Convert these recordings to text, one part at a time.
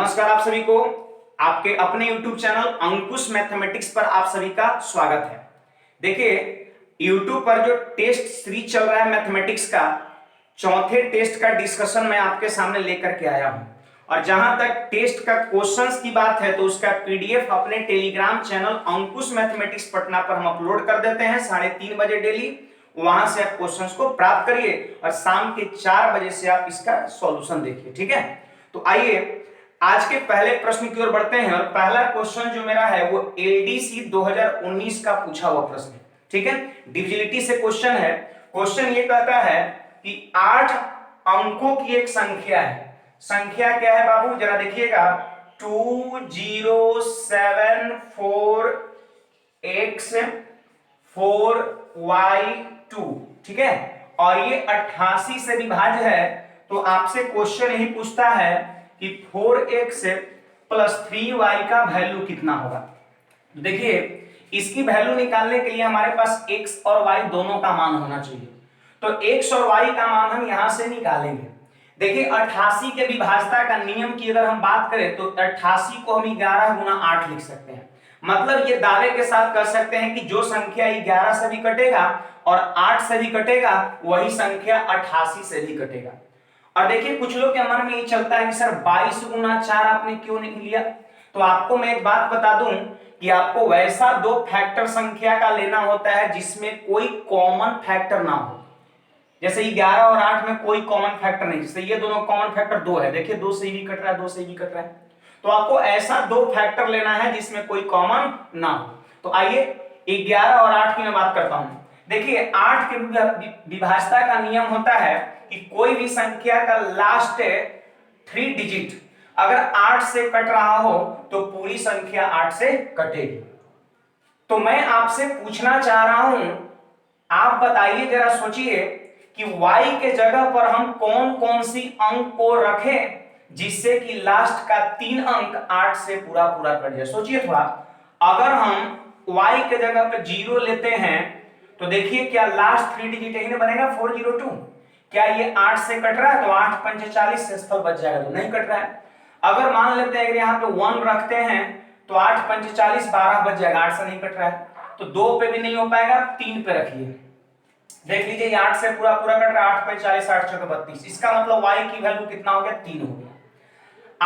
नमस्कार आप सभी को आपके अपने YouTube चैनल अंकुश मैथमेटिक्स पर आप सभी का स्वागत है। देखिए YouTube पर जो टेस्ट सीरीज चल रहा है मैथमेटिक्स का, चौथे टेस्ट का डिस्कशन मैं आपके सामने लेकर के आया हूं। और जहां तक टेस्ट का क्वेश्चंस की बात है तो उसका पीडीएफ अपने टेलीग्राम चैनल अंकुश मैथमेटिक्स पटना पर हम अपलोड कर देते हैं 3:30 बजे डेली। वहां से आप क्वेश्चंस को प्राप्त करिए और शाम के 4 बजे से आप इसका सॉल्यूशन देखिए। ठीक है, तो आइए आज के पहले प्रश्न की ओर बढ़ते हैं। और पहला क्वेश्चन जो मेरा है वो एलडीसी 2019 का पूछा हुआ प्रश्न है। ठीक है, डिविजिबिलिटी से क्वेश्चन है। क्वेश्चन ये कहता है कि 8 अंकों की एक संख्या है। संख्या क्या है बाबू, जरा देखिएगा, 2074x4y2। ठीक है, और ये 88 से विभाज्य है। तो आपसे क्वेश्चन यही पूछता है कि 4x प्लस 3y का वैल्यू कितना होगा। देखिए इसकी वैल्यू निकालने के लिए हमारे पास x और y दोनों का मान होना चाहिए। तो x और y का मान हम यहां से निकालेंगे। देखिए 88 के विभाज्यता का नियम की अगर हम बात करें तो 88 को हम 11 गुना 8 लिख सकते हैं। मतलब ये दावे के साथ कर सकते हैं कि जो संख्या 11 से भी कटेगा और 8 से भी कटेगा वही संख्या 88 से भी कटेगा। और देखिए कुछ लोग के मन में ये चलता है कि सर 22 गुना 4 आपने क्यों नहीं लिया। तो आपको मैं एक बात बता दूं कि आपको वैसा दो फैक्टर संख्या का लेना होता है जिसमें कोई कॉमन फैक्टर ना हो। जैसे 11 और 8 में कोई कॉमन फैक्टर नहीं, जैसे ये दोनों कॉमन फैक्टर 2 है। देखिए 2 से भी कट रहा है, 2 से भी कट रहा है। तो आपको ऐसा दो फैक्टर लेना है जिसमें कोई कॉमन ना हो। तो आइए 11 और 8 की मैं बात करता हूं। देखिए 8 के विभाज्यता का नियम होता है कि कोई भी संख्या का लास्ट 3 डिजिट अगर 8 से कट रहा हो तो पूरी संख्या 8 से कटेगी। तो मैं आपसे पूछना चाह रहा हूं, आप बताइए, जरा सोचिए कि y के जगह पर हम कौन कौन सी अंक को रखें जिससे कि लास्ट का 3 अंक 8 से पूरा पूरा कट जाए। सोचिए थोड़ा, अगर हम y के जगह पे 0 लेते हैं तो देखिए क्या लास्ट 3 डिजिट यही ना बनेगा 402। क्या ये 8 से कट रहा है तो 8 पंचे 40 से स्थल बच जाएगा, तो नहीं कट रहा है। अगर मान लेते हैं अगर यहाँ पे 1 रखते हैं तो 8 पंचे 40 12 बच जाएगा, 8 से नहीं कट रहा है। तो 2 पे भी नहीं हो पाएगा, 3 पे रखिए। देख लीजिए 8 से पूरा पूरा कट रहा है, 8 पे 40 8 चौके 32। इसका मतलब y की वैल्यू कितना हो गया, 3 हो गया।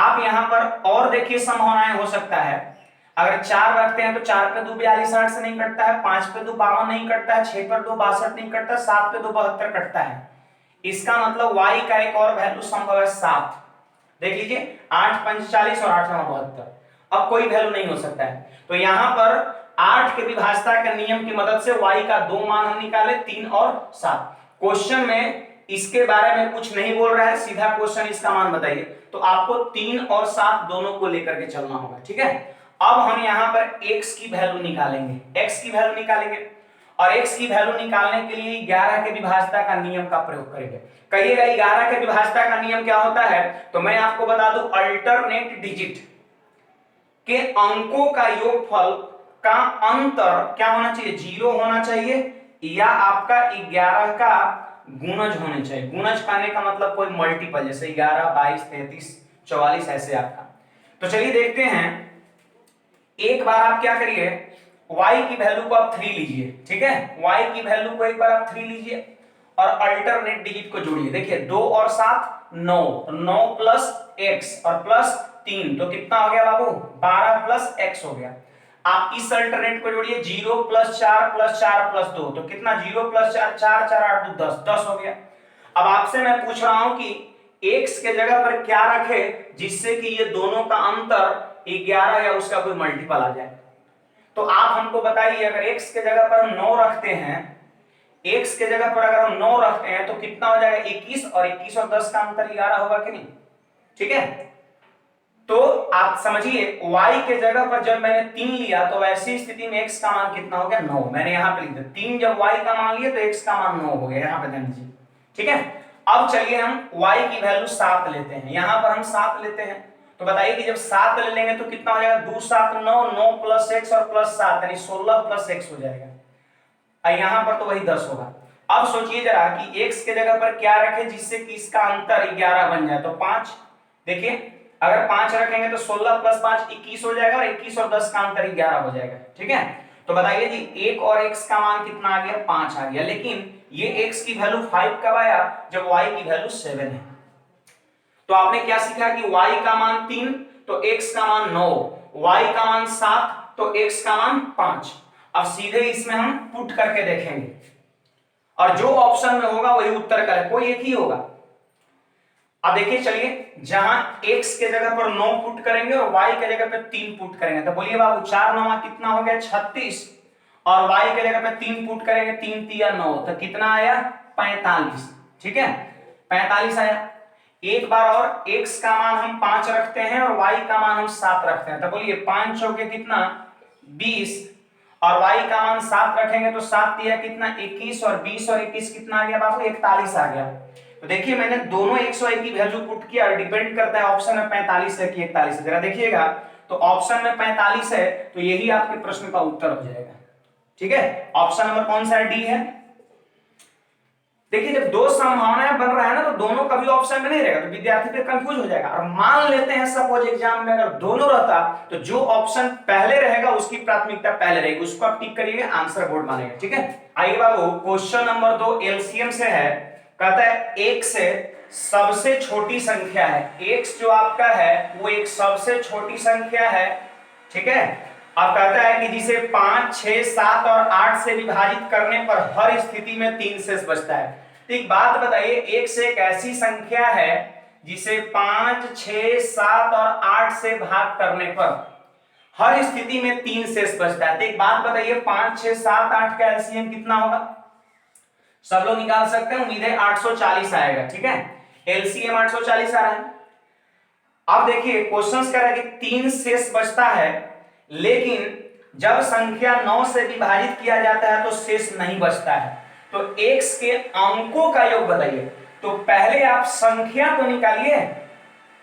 आप यहाँ पर और देखिए संभावनाएं हो सकता है। अगर 4 रखते हैं तो 4 पे 2 42 8 से नहीं कटता है, 5 पे 2 52 नहीं कटता है, 6 पर 2 62 नहीं कटता, 7 पे 2 72 कटता है। इसका मतलब y का एक और वैल्यू संभव है 7। देख लीजिए 8 पंच 40 और 8 9 72, अब कोई वैल्यू नहीं हो सकता है। तो यहाँ पर 8 के विभाज्यता के नियम की मदद से y का दो मान हम निकाले, 3 और 7। क्वेश्चन में इसके बारे में कुछ नहीं बोल रहा है, सीधा क्वेश्चन इसका मान बताइए। तो आपको 3 और 7 दोनों को लेकर के चलना होगा। ठीक है, अब हम यहाँ पर x की वैल्यू निकालेंगे, x की वैल्यू निकालेंगे। और x की वैल्यू निकालने के लिए 11 के विभाज्यता का नियम का प्रयोग करेंगे। कहिएगा 11 के विभाज्यता का नियम क्या होता है, तो मैं आपको बता दूं, अल्टरनेट डिजिट के अंकों का योगफल का अंतर क्या होना चाहिए, 0 होना चाहिए या आपका 11 का गुणज होना चाहिए। गुणज पाने का मतलब कोई मल्टीपल, जैसे 11 22 33 44 ऐसे आपका। तो चलिए देखते हैं, एक बार आप क्या करिए, y की वैल्यू को आप 3 लीजिए। ठीक है, y की वैल्यू को एक बार आप 3 लीजिए और अल्टरनेट डिजिट को जोड़िए। देखिए 2 और 7 9, 9 प्लस x और प्लस 3 तो कितना हो गया बाबू, 12 प्लस x हो गया। आप इस अल्टरनेट को जोड़िए, 0 प्लस 4 प्लस 4 प्लस 2 तो कितना, 0 प्लस 4 4 4 8 2 10 10 हो गया। अब आपसे मैं पूछ रहा हूं कि x के जगह पर क्या रखे जिससे कि ये दोनों का अंतर 11 या उसका कोई मल्टीपल आ जाए। तो आप हमको बताइए, अगर x के जगह पर हम 9 रखते हैं, x के जगह पर अगर हम 9 रखते हैं तो कितना हो जाएगा, 21 और 21 और 10 का अंतर 11 होगा कि नहीं। ठीक है, तो आप समझिए y के जगह पर जब मैंने 3 लिया तो ऐसी स्थिति में x का मान कितना हो गया, 9। मैंने यहां पे लिख दिया 3, जब y का मान लिया तो x का मान 9 हो गया, यहां पे ध्यान दीजिए। ठीक है, अब चलिए हम y की वैल्यू 7 लेते हैं। यहां पर हम 7 लेते हैं तो बताइए कि जब 7 ले लेंगे तो कितना हो जाएगा, 2 7 9, 9 प्लस x और प्लस 7 यानी 16 प्लस x हो जाएगा। और यहां पर तो वही 10 होगा। अब सोचिए जरा कि x के जगह पर क्या रखें जिससे कि इसका अंतर 11 बन जाए। तो 5, देखिए अगर 5 रखेंगे तो 16 प्लस 5 21 हो जाएगा, और 21 और 10 का अंतर 11 हो जाएगा। ठीक है, तो बताइए जी 1 और x का मान कितना आ गया, 5 आ गया। लेकिन ये x की वैल्यू 5 कब आया, जब y की वैल्यू 7 है। तो आपने क्या सीखा कि y का मान 3 तो x का मान 9, y का मान 7 तो x का मान 5। अब सीधे इसमें हम पुट करके देखेंगे, और जो ऑप्शन में होगा वही उत्तर का है, कोई एक ही होगा। अब देखिए चलिए, जहां x के जगह पर 9 पुट करेंगे और y के जगह पर 3 पुट करेंगे, तो बोलिए बाबू 4 9 कितना हो गया 36, और y के जगह पर 3 पुट करेंगे, 3 3 9 तो कितना आया 45। ठीक है, 45 आया। एक बार और x का मान हम 5 रखते हैं और y का मान हम 7 रखते हैं, तो बोलिए 5 चौके कितना 20, और y का मान 7 रखेंगे तो 7 दिया कितना 21, और 20 और 21 कितना आ गया बाबू 41 आ गया। तो देखिए मैंने दोनों x y की वैल्यू पुट किया, और डिपेंड करता है ऑप्शन में 45 है कि 41 है। जरा देखिएगा, तो ऑप्शन में 45 है, तो यही आपके प्रश्न का उत्तर हो जाएगा। ठीक है, ऑप्शन नंबर कौन सा है, डी है। देखिए जब दो संभावनाएं बन रहा है ना, तो दोनों कभी ऑप्शन में नहीं रहेगा, तो विद्यार्थी फिर कंफ्यूज हो जाएगा। और मान लेते हैं सपोज एग्जाम में अगर दोनों रहता, तो जो ऑप्शन पहले रहेगा उसकी प्राथमिकता पहले रहेगी, उसको आप टिक करिएगा, आंसर बोर्ड मानेगा। ठीक है, आइए बाबू क्वेश्चन नंबर 2 एलसीएम से है। कहता है एक से सबसे छोटी संख्या है, x जो आपका है वो एक सबसे छोटी संख्या है। ठीक है, अब कहता है कि जिसे 5, 6, 7 और 8 से विभाजित करने पर हर स्थिति में 3 शेष बचता है। तो एक बात बताइए, एक से एक ऐसी संख्या है जिसे 5, 6, 7 और 8 से भाग करने पर हर स्थिति में 3 शेष बचता है। तो एक बात बताइए 5, 6, 7, 8 का एलसीएम कितना होगा, सब लोग निकाल सकते हैं, उम्मीद है 840 आएगा। ठीक है, एलसीएम 840 आ रहा है। अब देखिए क्वेश्चंस कह रहा है कि 3 शेष बचता है, लेकिन जब संख्या 9 से विभाजित किया जाता है तो शेष नहीं बचता है। तो x के अंकों का योग बताइए। तो पहले आप संख्या तो निकालिए,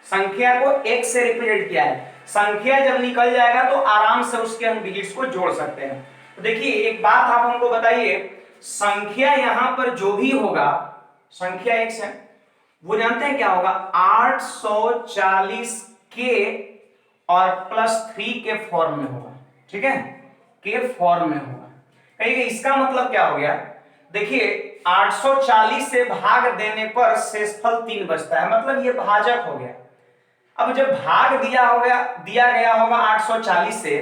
संख्या को x से रिप्रेजेंट किया है, संख्या जब निकल जाएगा तो आराम से उसके हम डिजिट्स को जोड़ सकते हैं। तो देखिए एक बात आप हमको बताइए, संख्या यहां पर जो भी होगा, संख्या x है, वो जानते हैं क्या होगा 840 के और +3 के फॉर्म में होगा। ठीक है, के फॉर्म में होगा। कहिए इसका मतलब क्या हो गया, देखिए 840 से भाग देने पर शेषफल 3 बचता है, मतलब ये भाजक हो गया। अब जब भाग दिया गया होगा 840 से,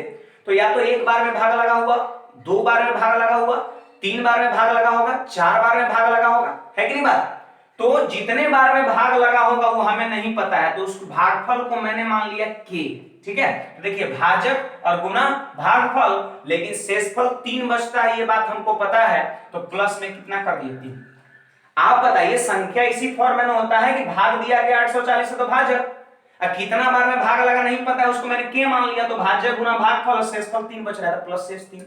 तो या तो एक बार में भाग लगा हुआ, 2 बार में भाग लगा हुआ, 3 बार में भाग लगा होगा, 4 बार में भाग लगा होगा, है कि नहीं बात। तो जितने बार में भाग लगा होगा वो हमें नहीं पता है, तो उस भागफल को मैंने मान लिया k। ठीक है, तो देखिए भाजक और गुना भागफल, लेकिन शेषफल 3 बचता है, ये बात हमको पता है, तो प्लस में कितना कर दिए 3। आप बताइए संख्या इसी फॉर्म में होता है कि भाग दिया गया 840 से तो भाजक, अब कितना बार में भाग लगा नहीं पता है, उसको मैंने k मान लिया, तो भाजक गुना भागफल, शेषफल 3 बच रहा है, प्लस शेष 3।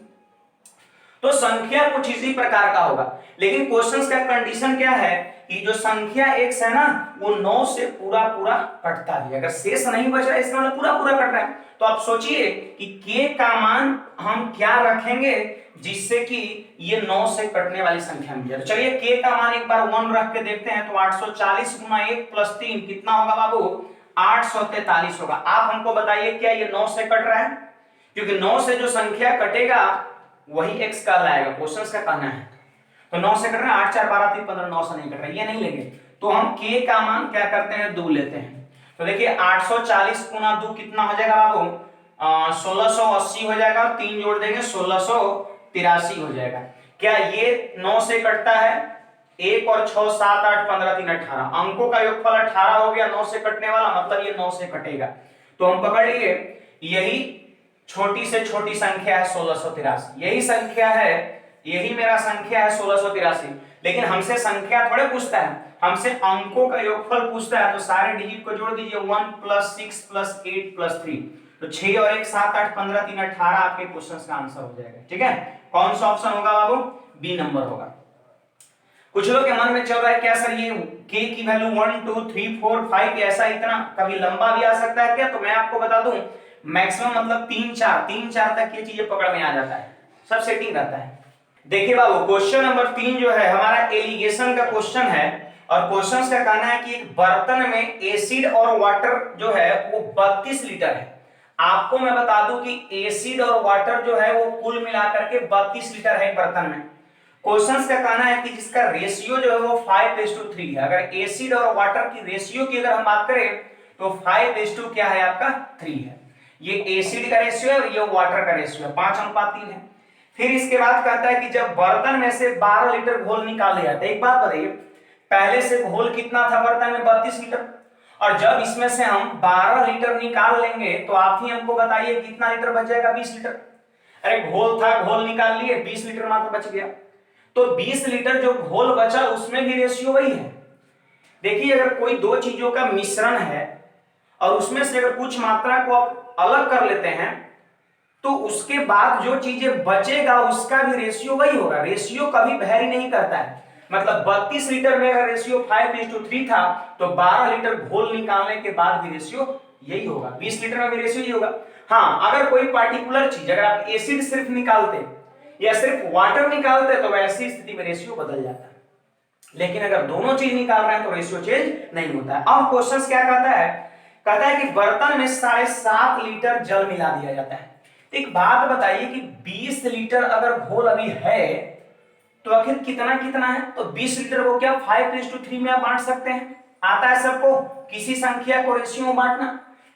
तो संख्या कुछ इसी प्रकार का होगा, लेकिन क्वेश्चंस का कंडीशन क्या है कि जो संख्या x है ना वो 9 से पूरा पूरा कटता है, अगर शेष नहीं बच रहा है इसका मतलब पूरा पूरा कट रहा है। तो आप सोचिए कि k का मान हम क्या रखेंगे जिससे कि ये 9 से कटने वाली संख्या मिल जाए। तो चलिए k का मान एक बार 1 रख के देखते हैं, तो 840 गुना 1 + 3 कितना होगा बाबू 843 होगा। आप हमको बताइए क्या ये 9 से कट रहा है, क्योंकि 9 से जो संख्या कटेगा वही x कहलाएगा, क्वेश्चंस का कहना है। तो 9 से कट रहा है, 8 4 12 3 15, 9 से नहीं कट रहा है, ये नहीं लेंगे, तो हम k का मान क्या करते हैं 2 लेते हैं। तो देखिए 840 गुना 2 कितना हो जाएगा बाबू 1680 हो जाएगा, और 3 जोड़ देंगे 1683 हो जाएगा। क्या ये 9 से कटता है, 1 और 6 7 8 15 3 18, अंकों का योगफल 18 हो गया 9 से कटने वाला, मतलब ये 9 से कटेगा। तो हम पकड़ लिए यही छोटी से छोटी संख्या है 1683, यही संख्या है, यही मेरा संख्या है 1683। लेकिन हमसे संख्या थोड़े पूछता है, हमसे अंकों का योगफल पूछता है, तो सारे डिजिट को जोड़ दीजिए 1 + 6 + 8 + 3, तो 6 और 1 7 8 15 3 18 आपके क्वेश्चन का आंसर हो जाएगा। ठीक है, कौन सा ऑप्शन होगा बाबू, बी नंबर होगा। कुछ लोग के मन में चल रहा है क्या सर ये k की वैल्यू 1 2 3 4 5 ऐसा इतना कभी लंबा भी आ सकता है क्या, तो मैं आपको बता दूं मैक्सिमम मतलब 3 4 तक ये चीजें पकड़ में आ जाता है, सब सेटिंग रहता है। देखिए बाबू क्वेश्चन नंबर 3 जो है हमारा एलिगेशन का क्वेश्चन है, और क्वेश्चंस का कहना है कि एक बर्तन में एसिड और वाटर जो है वो 32 लीटर है। आपको मैं बता दूं कि एसिड और वाटर जो है वो कुल मिलाकर के 32 लीटर है बर्तन में। क्वेश्चंस का कहना है कि जिसका रेशियो जो है वो 5:3 है। अगर एसिड और वाटर की रेशियो की अगर हम बात करें तो 5:2 क्या है आपका 3 है। ये एसिड का रेशियो है और ये वाटर का रेशियो है, 5:3 है। फिर इसके बाद कहता है कि जब बर्तन में से 12 लीटर घोल निकाले जाते हैं। एक बात बताइए, पहले से घोल कितना था बर्तन में 32 लीटर, और जब इसमें से हम 12 लीटर निकाल लेंगे तो आप ही हमको बताइए कितना लीटर बच जाएगा, 20 लीटर। अरे घोल था, घोल निकाल लिए, 20 लीटर मात्र बच गया। तो 20 लीटर जो घोल बचा उसमें भी रेशियो वही है। देखिए अगर कोई दो चीजों का मिश्रण है और उसमें से अगर कुछ मात्रा को आप अलग कर लेते हैं तो उसके बाद जो चीजें बचेगा उसका भी रेशियो वही होगा। रेशियो कभी वेरी नहीं करता है। मतलब 32 लीटर में अगर रेशियो 5:3 था तो 12 लीटर घोल निकालने के बाद भी रेशियो यही होगा, 20 लीटर में भी रेशियो यही होगा। हाँ, अगर कोई पार्टिकुलर चीज, अगर आप एसिड सिर्फ निकालते या सिर्फ वाटर निकालते तो वैसी स्थिति में रेशियो बदल जाता है, लेकिन अगर दोनों चीज निकाल रहे हैं तो रेशियो चेंज नहीं होता है। अब क्वेश्चन क्या कहता है कि बर्तन में 7.5 लीटर जल मिला दिया जाता है। एक बात बताइए कि 20 लीटर अगर घोल अभी है तो आखिर कितना कितना है, तो 20 लीटर को क्या 5:3 में आप बांट सकते हैं। आता है सबको किसी संख्या को रेशियो में बांटना।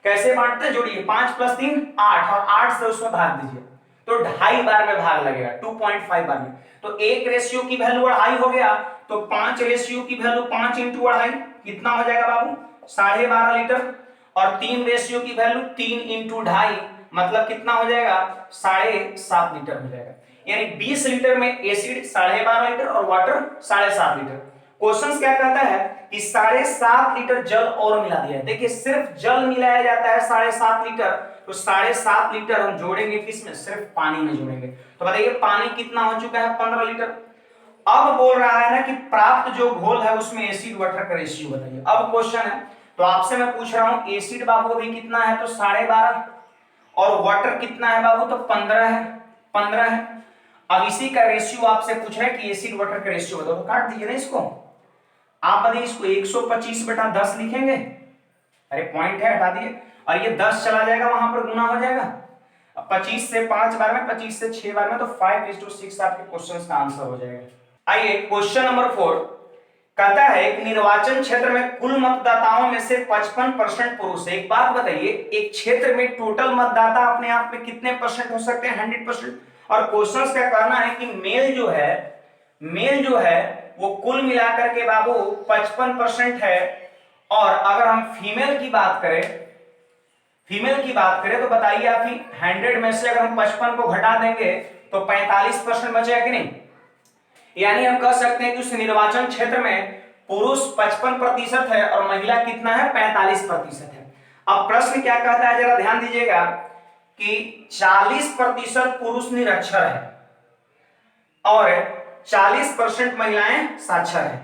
कैसे बांटते हैं, जोड़िए 5 + 3 8 और 8 से उसमें भाग दीजिए तो 2.5 बार में भाग लगेगा, 2.5 बार में। तो एक रेशियो की वैल्यू 2.5 हो गया तो 5 रेशियो की वैल्यू 5 × 2.5 कितना हो जाएगा बाबू, 12.5 लीटर। और 3 रेशियो की वैल्यू 3 × 2.5 मतलब कितना हो जाएगा, 7.5 लीटर हो जाएगा। यानी 20 लीटर में एसिड 12.5 लीटर और वाटर 7.5 लीटर। क्वेश्चन क्या कहता है कि 7.5 लीटर जल और मिला दिया है। देखिए सिर्फ जल मिलाया जाता है 7.5 लीटर, तो 7.5 लीटर हम जोड़ेंगे किसमें, सिर्फ पानी में जोड़ेंगे। तो बताइए पानी कितना हो चुका है, 15 लीटर। अब बोल रहा है ना कि प्राप्त जो घोल है उसमें एसिड वाटर का रेशियो बताइए। अब क्वेश्चन है तो आपसे मैं पूछ रहा हूं एसिड बाबू अभी कितना है, तो 12.5, और वाटर कितना है बाबू, तो 15 है, 15 है। अब इसी का रेशियो आपसे पूछ रहे हैं कि एसिड वाटर का रेशियो बताओ, तो काट दीजिए ना इसको। आप बताइए इसको 125/10 लिखेंगे, अरे पॉइंट है हटा दिए, और ये 10 चला जाएगा वहां पर गुना हो जाएगा। अब 25 से 5 बार में, 25 से 6 बार में, तो 5:6 आपके क्वेश्चन का आंसर हो जाएगा। आइए क्वेश्चन नंबर 4 कहता है एक निर्वाचन क्षेत्र में कुल मतदाताओं में से 55% पुरुष है। एक बात बताइए, एक क्षेत्र में टोटल मतदाता अपने आप में कितने परसेंट हो सकते हैं, 100%। और क्वेश्चंस का कहना है कि मेल जो है वो कुल मिलाकर के बाबू 55% है। और अगर हम फीमेल की बात करें तो बताइए आप ही 100 में से अगर हम 55 को घटा देंगे तो 45% बचेगा कि नहीं। यानी हम कह सकते हैं कि उस निर्वाचन क्षेत्र में पुरुष 55% है और महिला कितना है, 45% है। अब प्रश्न क्या कहता है जरा ध्यान दीजिएगा कि 40% पुरुष निरक्षर है और 40% महिलाएं साक्षर है।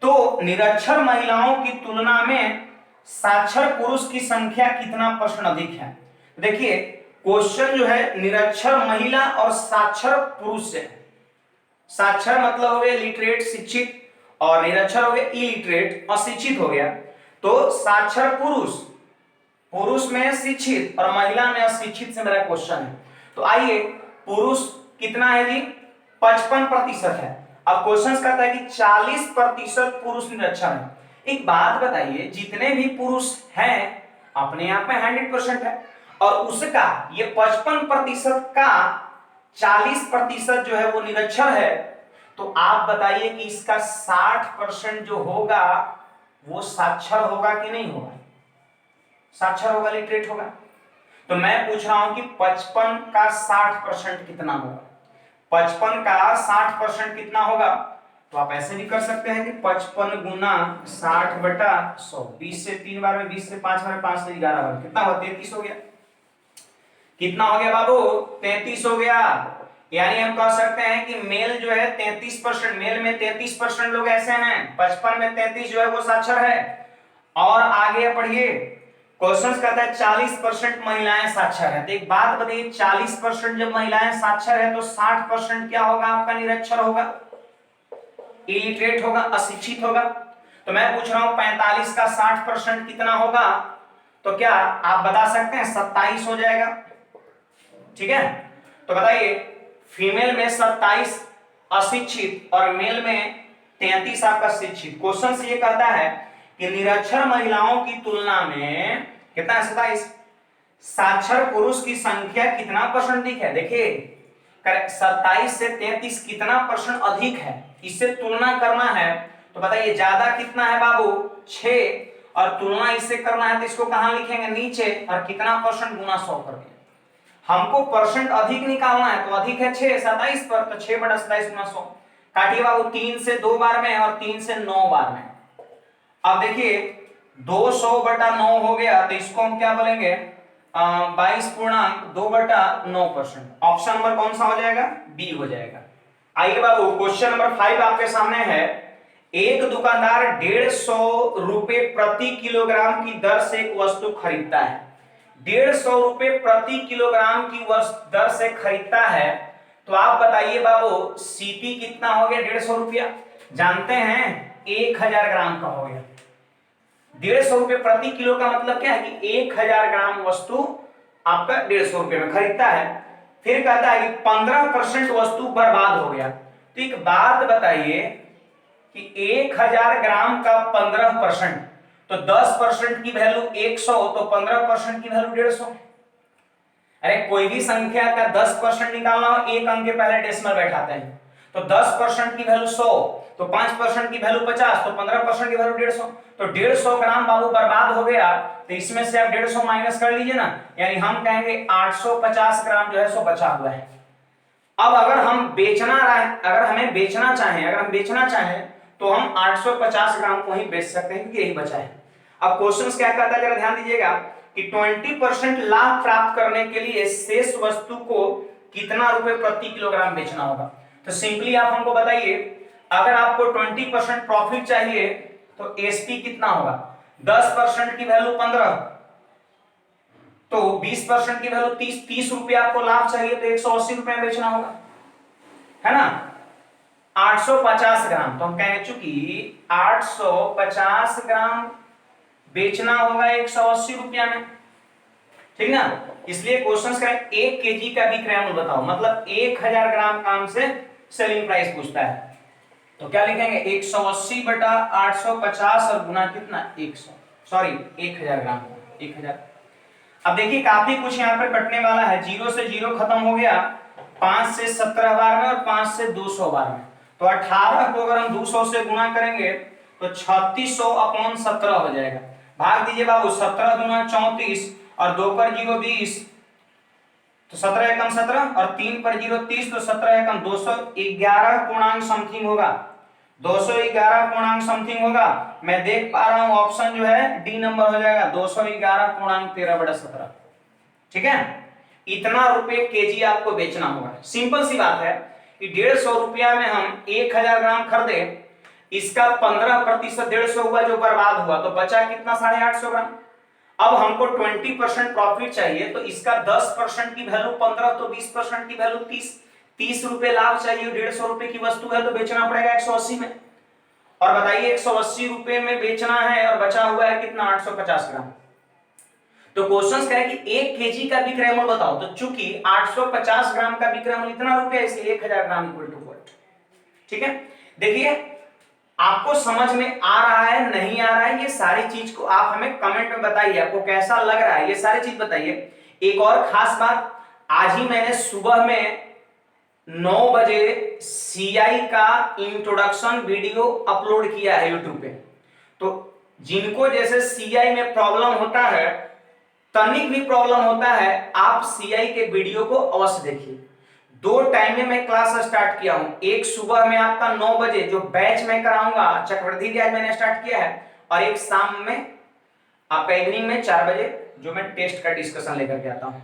तो निरक्षर महिलाओं की तुलना में साक्षर पुरुष की संख्या कितना परसेंट अधिक है। देखिए क्वेश्चन जो है निरक्षर महिला और साक्षर पुरुष से। साक्षर मतलब हो गया लिटरेट शिक्षित, और निरक्षर हो गया इलिटरेट अशिक्षित हो गया। तो साक्षर पुरुष में शिक्षित और महिला में अशिक्षित से मेरा क्वेश्चन है। तो आइए पुरुष कितना है जी, 55% है। अब क्वेश्चन कहता है कि 40% पुरुष निरक्षर है। एक बात बताइए, जितने भी पुरुष हैं अपने आप में 100% है और उसका ये 55% का 40% जो है वो निरक्षर है, तो आप बताइए कि इसका 60% जो होगा वो साक्षर होगा कि नहीं होगा, साक्षर होगा, लिटरेट होगा। तो मैं पूछ रहा हूं कि 55 का 60% कितना होगा, 55 का 60% कितना होगा। तो आप ऐसे भी कर सकते हैं कि 55 गुना 60/100, 20 से 3 बार में, 20 से 5 बार में, 5 से 11 बार, कितना हुआ, 33 हो गया। कितना हो गया बाबू, 33 हो गया। यानी हम कह सकते हैं कि मेल जो है 33%, मेल में 33% लोग ऐसे हैं, 55 में 33 जो है वो साक्षर है। और आगे पढ़िए, क्वेश्चन कहता है 40% महिलाएं साक्षर है। तो एक बात बताइए, 40% जब महिलाएं साक्षर है तो 60% क्या होगा आपका, निरक्षर होगा, इलिटरेट होगा, अशिक्षित होगा। तो मैं पूछ रहा हूं 45 का 60% कितना होगा, तो क्या आप बता सकते हैं? 27 हो जाएगा। ठीक है, तो बताइए फीमेल में 27 अशिक्षित और मेल में 33 आपका शिक्षित। क्वेश्चन से ये कहता है कि निरक्षर महिलाओं की तुलना में कितना है? 27। साक्षर पुरुष की संख्या कितना परसेंट अधिक है? देखिए 27 से 33 कितना परसेंट अधिक है, इससे तुलना करना है। तो बताइए ज्यादा कितना है बाबू? 6, और तुलना इससे करना है तो इसको कहां लिखेंगे? नीचे। और कितना परसेंट? गुना 100 कर दिया। हमको परसेंट अधिक निकालना है, तो अधिक है 6 27 पर, तो 6 बटा 27 गुना 100। काटिए बाबू, 3 से 2 बार में और 3 से 9 बार में। अब देखिए 200 बटा 9 हो गया, तो इसको हम क्या बोलेंगे? 22.2/9%। ऑप्शन नंबर कौन सा हो जाएगा? बी हो जाएगा। आइए बाबू क्वेश्चन नंबर 5 आपके सामने है। एक दुकानदार 150 रुपए प्रति किलोग्राम की दर से एक वस्तु खरीदता है। 150 रुपए प्रति किलोग्राम की दर से खरीदता है, तो आप बताइए बाबू सीपी कितना हो गया? 150 रुपया। जानते हैं 1000 ग्राम का हो गया। 150 रुपए प्रति किलो का मतलब क्या है कि 1000 ग्राम वस्तु आपका 150 रुपए में खरीदता है। फिर कहता है कि 15% वस्तु बर्बाद हो गया। तो एक बात बताइए कि 1000 ग्राम का 15%, तो 10% की वैल्यू 100, तो 15% की वैल्यू 150। अरे कोई भी संख्या का 10% निकालना हो, एक अंक के पहले डेसिमल बैठाते हैं। तो 10% की वैल्यू 100, तो 5% की वैल्यू 50, तो 15% की वैल्यू 150। तो 150 ग्राम बाबू बर्बाद हो गया, तो इसमें से आप 150 माइनस कर लीजिए ना, यानी हम कहेंगे 850 ग्राम जो है सो बचा हुआ है। अब अगर हम बेचना अगर हमें बेचना चाहें, अगर हम बेचना चाहें तो हम 850 ग्राम को ही बेच सकते हैं, क्योंकि यही बचा है। अब क्वेश्चन क्या कहता है, जरा ध्यान दीजिएगा कि 20% लाभ प्राप्त करने के लिए शेष वस्तु को कितना रुपए प्रति किलोग्राम बेचना होगा। तो सिंपली आप हमको बताइए, अगर आपको 20% प्रॉफिट चाहिए तो एसपी कितना होगा? 10% की वैल्यू 15, तो 20% की वैल्यू 30 रुपए आपको लाभ चाहिए, तो 180 रुपए में बेचना होगा, है ना। 850 ग्राम, तो हम कहेंगे चूंकि 850 ग्राम बेचना होगा 180 रुपया में, ठीक ना। इसलिए क्वेश्चन का 1 केजी का विक्रय मूल्य बताओ, मतलब 1000 ग्राम का हमसे सेलिंग प्राइस पूछता है। तो क्या लिखेंगे? 180 बटा 850 और गुना कितना? 1000 ग्राम, 1000। अब देखिए काफी कुछ यहाँ पर कटने वाला है। 0 से 0 खत्म हो गया, 5 से 17 बार में और 5 से 200 बार में। तो 18 को अगर हम 200 से गुणा करेंगे तो 3600/17 हो जाएगा। भाग दीजिए बाबू, 17 दूना 34 और 2 पर 0 20, तो 17 एकम 17 और 3 पर 0 30, तो 17 एकम 211 पूर्णांक समथिंग होगा, 211 पूर्णांक समथिंग होगा। मैं देख पा रहा हूं ऑप्शन जो है डी नंबर हो जाएगा, 211.13/17। ठीक है, इतना रुपए केजी आपको बेचना होगा। सिंपल सी बात है कि 150 रुपया में हम 1000 ग्राम खरीदे, इसका 15% 150 हुआ जो बर्बाद हुआ, तो बचा कितना? 850 ग्राम। अब हमको 20% प्रॉफिट चाहिए, तो इसका 10% की वैल्यू 15, तो 20% की वैल्यू 30 रुपए लाभ चाहिए। 150 रुपए की वस्तु है तो बेचना पड़ेगा 180 में। और बताइए 180 रुपए में बेचना है और बचा हुआ है कितना? 850 ग्राम। तो क्वेश्चन क्या है कि 1 केजी का विक्रय मूल्य बताओ। तो चूंकि 850 ग्राम का विक्रय मूल्य इतना रुपया, इसलिए 1000 ग्राम इक्वल टू व्हाट। ठीक है, देखिए आपको समझ में आ रहा है नहीं आ रहा है, ये सारी चीज को आप हमें कमेंट में बताइए, आपको कैसा लग रहा है ये सारी चीज बताइए। एक और खास बात, आज ही मैंने सुबह में 9 बजे सीआई का इंट्रोडक्शन वीडियो अपलोड किया है यूट्यूब पे। तो जिनको जैसे सीआई में प्रॉब्लम होता है, तनिक भी प्रॉब्लम होता है, आप सीआई के वीडियो को अवश्य देखिए। 2 टाइम में मैं क्लास स्टार्ट किया हूं, एक सुबह में आपका 9 बजे जो बैच में कराऊंगा चक्रवर्ती ब्याज मैंने स्टार्ट किया है, और एक शाम में आपका इवनिंग में 4 बजे जो मैं टेस्ट का डिस्कशन लेकर के आता हूं।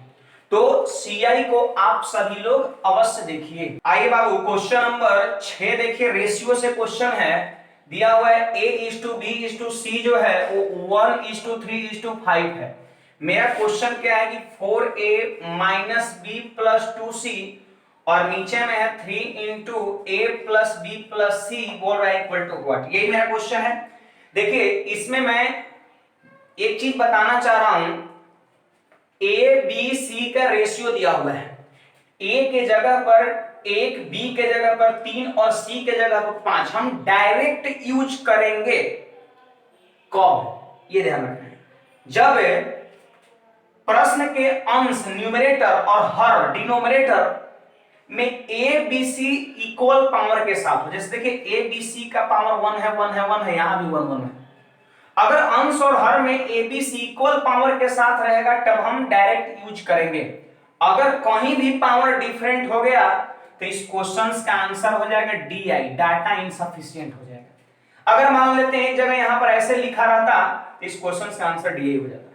तो सीआई को आप सभी लोग अवश्य देखिए। आइए बाबू क्वेश्चन नंबर 6 देखिए, रेशियो से क्वेश्चन है, दिया हुआ है A:B:C जो है वो 1:3:5 है। मेरा क्वेश्चन क्या है कि 4A - B + 2C और नीचे में है 3 × A + B + C बोल रहा है इक्वल टू व्हाट। यही मेरा क्वेश्चन है। देखिए इसमें मैं एक चीज बताना चाह रहा हूं, ए बी सी का रेशियो दिया हुआ है, ए के जगह पर 1, बी के जगह पर 3 और सी के जगह पर 5। हम डायरेक्ट यूज करेंगे कब, ये ध्यान रखना है, जब प्रश्न के अंश न्यूमरेटर और हर डिनोमिनेटर में A B C equal power के साथ हो। जैसे देखिए ए बी सी का पावर 1 है, 1 है, 1 है, यहां भी 1 1 है। अगर अंश और हर में A B C equal power के साथ रहेगा तब हम डायरेक्ट यूज करेंगे। अगर कहीं भी पावर डिफरेंट हो गया तो इस क्वेश्चन का आंसर हो जाएगा डी आई, डाटा इनसफिशिएंट हो जाएगा। अगर मान लेते हैं एक जगह यहां पर ऐसे लिखा रहता तो इस क्वेश्चन का आंसर डी आई हो जाता।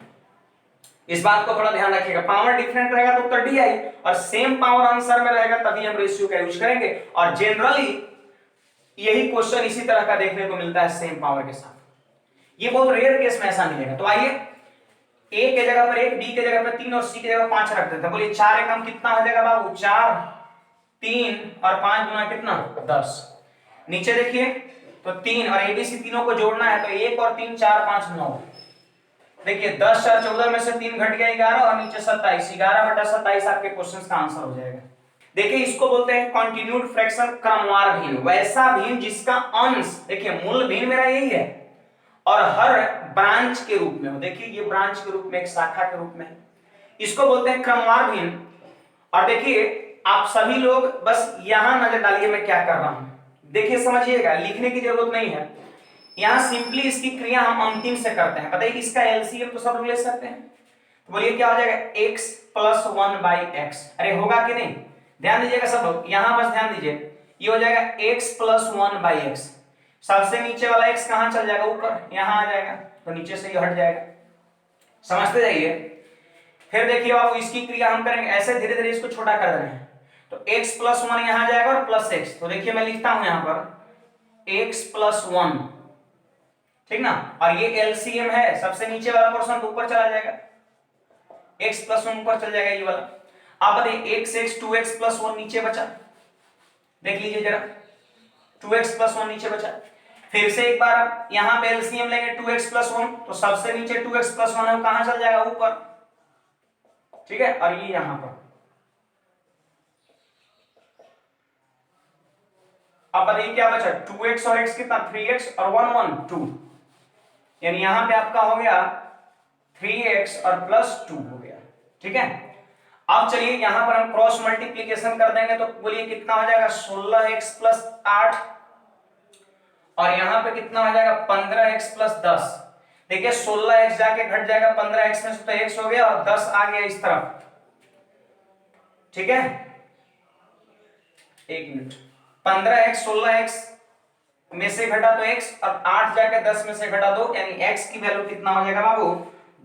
इस बात को थोड़ा ध्यान रखिएगा, पावर डिफरेंट रहेगा तो उत्तर डी आई, और सेम पावर आंसर में रहेगा तभी हम रेशियो का यूज करेंगे। और जनरली यही क्वेश्चन इसी तरह का देखने को मिलता है सेम पावर के साथ, ये बहुत रेयर केस में ऐसा मिलेगा। तो आइए ए के जगह पर 1, बी के जगह पर 3 और सी के जगह 5 रख देते हैं। बोलिए 4 एकम कितना हो जाएगा बाबू, 4, 3 और 5 गुना कितना, 10। नीचे देखिए तो 3 और एबीसी तीनों को जोड़ना है तो 1 और 3 4 5 9। देखिए 10 और 14 में से 3 घट गया 11 और नीचे 27, 11/27 आपके क्वेश्चन का आंसर हो जाएगा। देखिए इसको बोलते हैं कंटिन्यूड फ्रैक्शन, क्रमवार भिन्न, वैसा भिन्न जिसका अंश, देखिए मूल भिन्न मेरा यही है और हर ब्रांच के रूप में हो। देखिए ये ब्रांच के रूप में, एक शाखा के रूप में, इसको बोलते हैं क्रमवार भिन्न। और देखिए आप सभी लोग बस यहां नजर डालिए मैं क्या कर रहा हूं, देखिए समझिएगा, लिखने की जरूरत नहीं है। यहां सिंपली इसकी क्रिया हम अंतिम से करते हैं। बताइए इसका एलसीएम तो सब लोग ले सकते हैं, तो बोलिए क्या हो जाएगा, x + 1/x। अरे होगा कि नहीं, ध्यान दीजिएगा सब लोग, यहां बस ध्यान दीजिए, ये हो जाएगा x + 1/x। सबसे नीचे वाला x कहां चल जाएगा, ऊपर, यहां आ जाएगा, तो नीचे से ये हट जाएगा। समझते जाइए। फिर देखिए आप इसकी क्रिया हम करेंगे ऐसे, धीरे धीरे इसको छोटा कर देना है, तो x + 1 यहां जाएगा और प्लस x, तो देखिए मैं लिखता हूं यहां पर x + 1, ठीक ना, और ये एलसीएम है, सबसे नीचे वाला पोर्शन तो ऊपर चला जाएगा, x + 1 ऊपर चल जाएगा ये वाला। अब बताइए x 2x + 1 नीचे बचा, देख लीजिए जरा, 2x + 1 नीचे बचा। फिर से एक बार यहां पे एलसीएम लेंगे 2x + 1, तो सबसे नीचे 2x + 1 है वो कहां चल जाएगा, ऊपर, ठीक है, और ये यहां पर। अब बताइए क्या बचा, 2x और x कितना, 3x और 1 1 2, यानी यहां पे आपका हो गया 3x और +2 हो गया, ठीक है। अब चलिए यहां पर हम क्रॉस मल्टीप्लीकेशन कर देंगे तो बोलिए कितना हो जाएगा, 16x + 8, और यहां पे कितना हो जाएगा, 15x + 10। देखिए 16x जाके घट जाएगा 15x में से, तो x हो गया और 10 आ गया इस तरफ, ठीक है। एक मिनट, 15x 16x में से घटा तो x, और 8 जाके 10 में से घटा 2, यानी x की वैल्यू कितना हो जाएगा बाबू,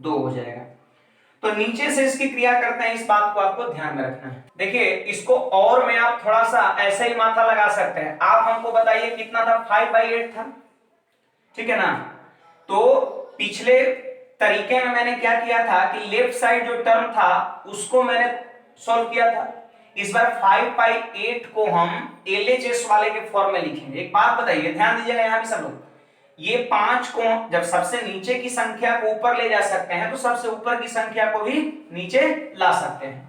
2 हो जाएगा। तो नीचे से इसकी क्रिया करते हैं, इस बात को आपको ध्यान में रखना है। देखिए इसको और में आप थोड़ा सा ऐसे ही माथा लगा सकते हैं। आप हमको बताइए कितना था, 5/8 था, ठीक है ना। तो पिछले तरीके में मैंने क्या किया था कि लेफ्ट साइड जो टर्म था उसको मैंने सॉल्व किया था। इस बार 5/8 को हम एलएचएस वाले के फॉर्म में लिखेंगे। एक बात बताइए, ध्यान दीजिएगा यहां भी सब लोग, ये 5 को जब सबसे नीचे की संख्या को ऊपर ले जा सकते हैं तो सबसे ऊपर की संख्या को भी नीचे ला सकते हैं।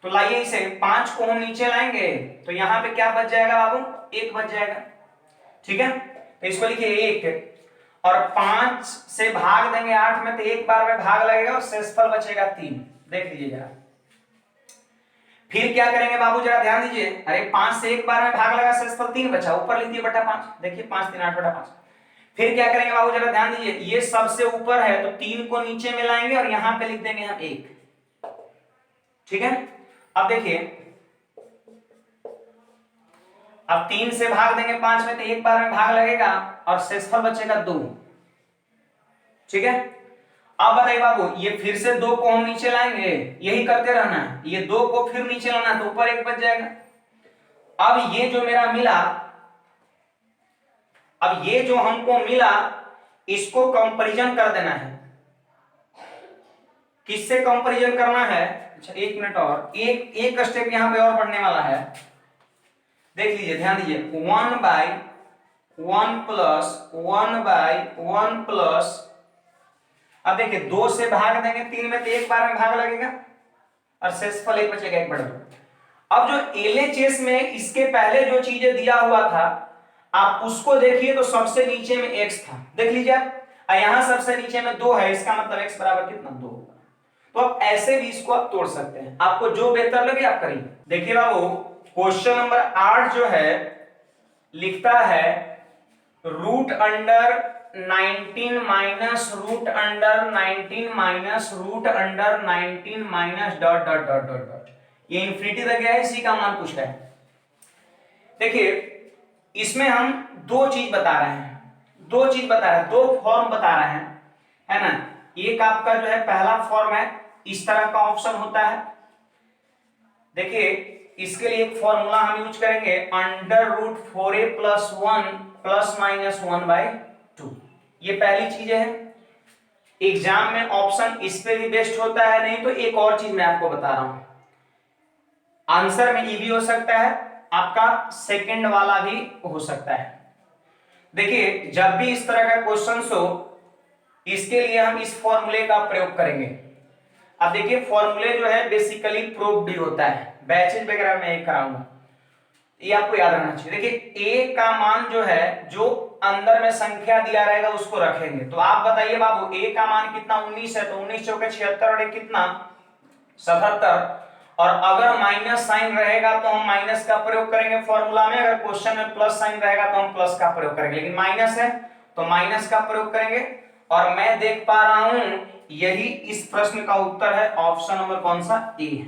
तो लाइए इसे 5 को हम नीचे लाएंगे तो यहां पे क्या बच जाएगा बाबू, 1 बच जाएगा, ठीक है। तो इसको लिखिए 1, और 5 से भाग देंगे 8 में तो एक बार में भाग लगेगा और शेषफल बचेगा 3। देख लीजिए जरा, फिर क्या करेंगे बाबू जरा ध्यान दीजिए, अरे 5 से एक बार में भाग लगा, शेषफल 3 बचा, ऊपर लिख दिए बटा 5, देखिए 5 3 8/5। फिर क्या करेंगे बाबू जरा ध्यान दीजिए, ये सबसे ऊपर है तो 3 को नीचे में लाएंगे और यहां पे लिख देंगे हम 1, ठीक है। अब देखिए, अब 3 से भाग देंगे 5 में तो एक बार में भाग लगेगा और शेषफल बचेगा 2, ठीक है। अब बताइए बाबू, ये फिर से 2 को हम नीचे लाएंगे, यही करते रहना है, ये 2 को फिर नीचे लाना है तो ऊपर 1 बच जाएगा। अब ये जो मेरा मिला, अब ये जो हमको मिला इसको कंपैरिजन कर देना है। किससे कंपैरिजन करना है, अच्छा 1 मिनट और, एक स्टेप यहां पे और बढ़ने वाला है, देख लीजिए ध्यान दीजिए, 1/, 1 प्लस 1/1 प्लस, अब देखिए 2 से भाग देंगे 3 में तो एक बार में भाग लगेगा और शेषफल 1 बचेगा 1/2। अब जो एलएचएस में इसके पहले जो चीजें दिया हुआ था आप उसको देखिए तो सबसे नीचे में x था, देख लीजिए आप, यहां सबसे नीचे में 2 है, इसका मतलब x बराबर कितना 2। तो आप ऐसे भी इसको आप तोड़ सकते हैं, आपको जो बेहतर लगे आप करिए। देखिए बाबू क्वेश्चन नंबर 8 जो है लिखता है root under 19 minus root under 19 minus root under 19 minus dot dot dot dot dot, ये इंफिनिटी तक गया है, इसी का मान पूछ रहा है। देखिए इसमें हम दो चीज बता रहे हैं, दो फॉर्म बता रहे हैं, है ना। एक आपका जो है पहला फॉर्म है, इस तरह का ऑप्शन होता है। देखिए इसके लिए एक फॉर्मूला हम यूज करेंगे, under root 4a plus 1 plus minus 1/2। ये पहली चीज है। एग्जाम में ऑप्शन इस पे भी बेस्ड होता है, नहीं तो एक और चीज मैं आपको बता रहा हूं, आंसर में ये भी हो सकता है, आपका सेकंड वाला भी हो सकता है। देखिए जब भी इस तरह का क्वेश्चन हो, इसके लिए हम इस फॉर्मूले का प्रयोग करेंगे। अब देखिए फॉर्मूले जो है बेसिकली प्रूफ भी होता है, बैचेज वगैरह में कराऊंगा, ये आपको याद रखना चाहिए। देखिए a का मान जो है, जो अंदर में संख्या दिया रहेगा उसको रखेंगे। तो आप बताइए बाबू a का मान कितना 19 है, तो 19 चौके 76 और 1 कितना 77, और अगर माइनस साइन रहेगा तो हम माइनस का प्रयोग करेंगे फॉर्मूला में, अगर क्वेश्चन में प्लस साइन रहेगा तो हम प्लस का प्रयोग करेंगे, लेकिन माइनस है तो माइनस का प्रयोग करेंगे। और मैं देख पा रहा हूं यही इस प्रश्न का उत्तर है, ऑप्शन नंबर कौन सा ए है,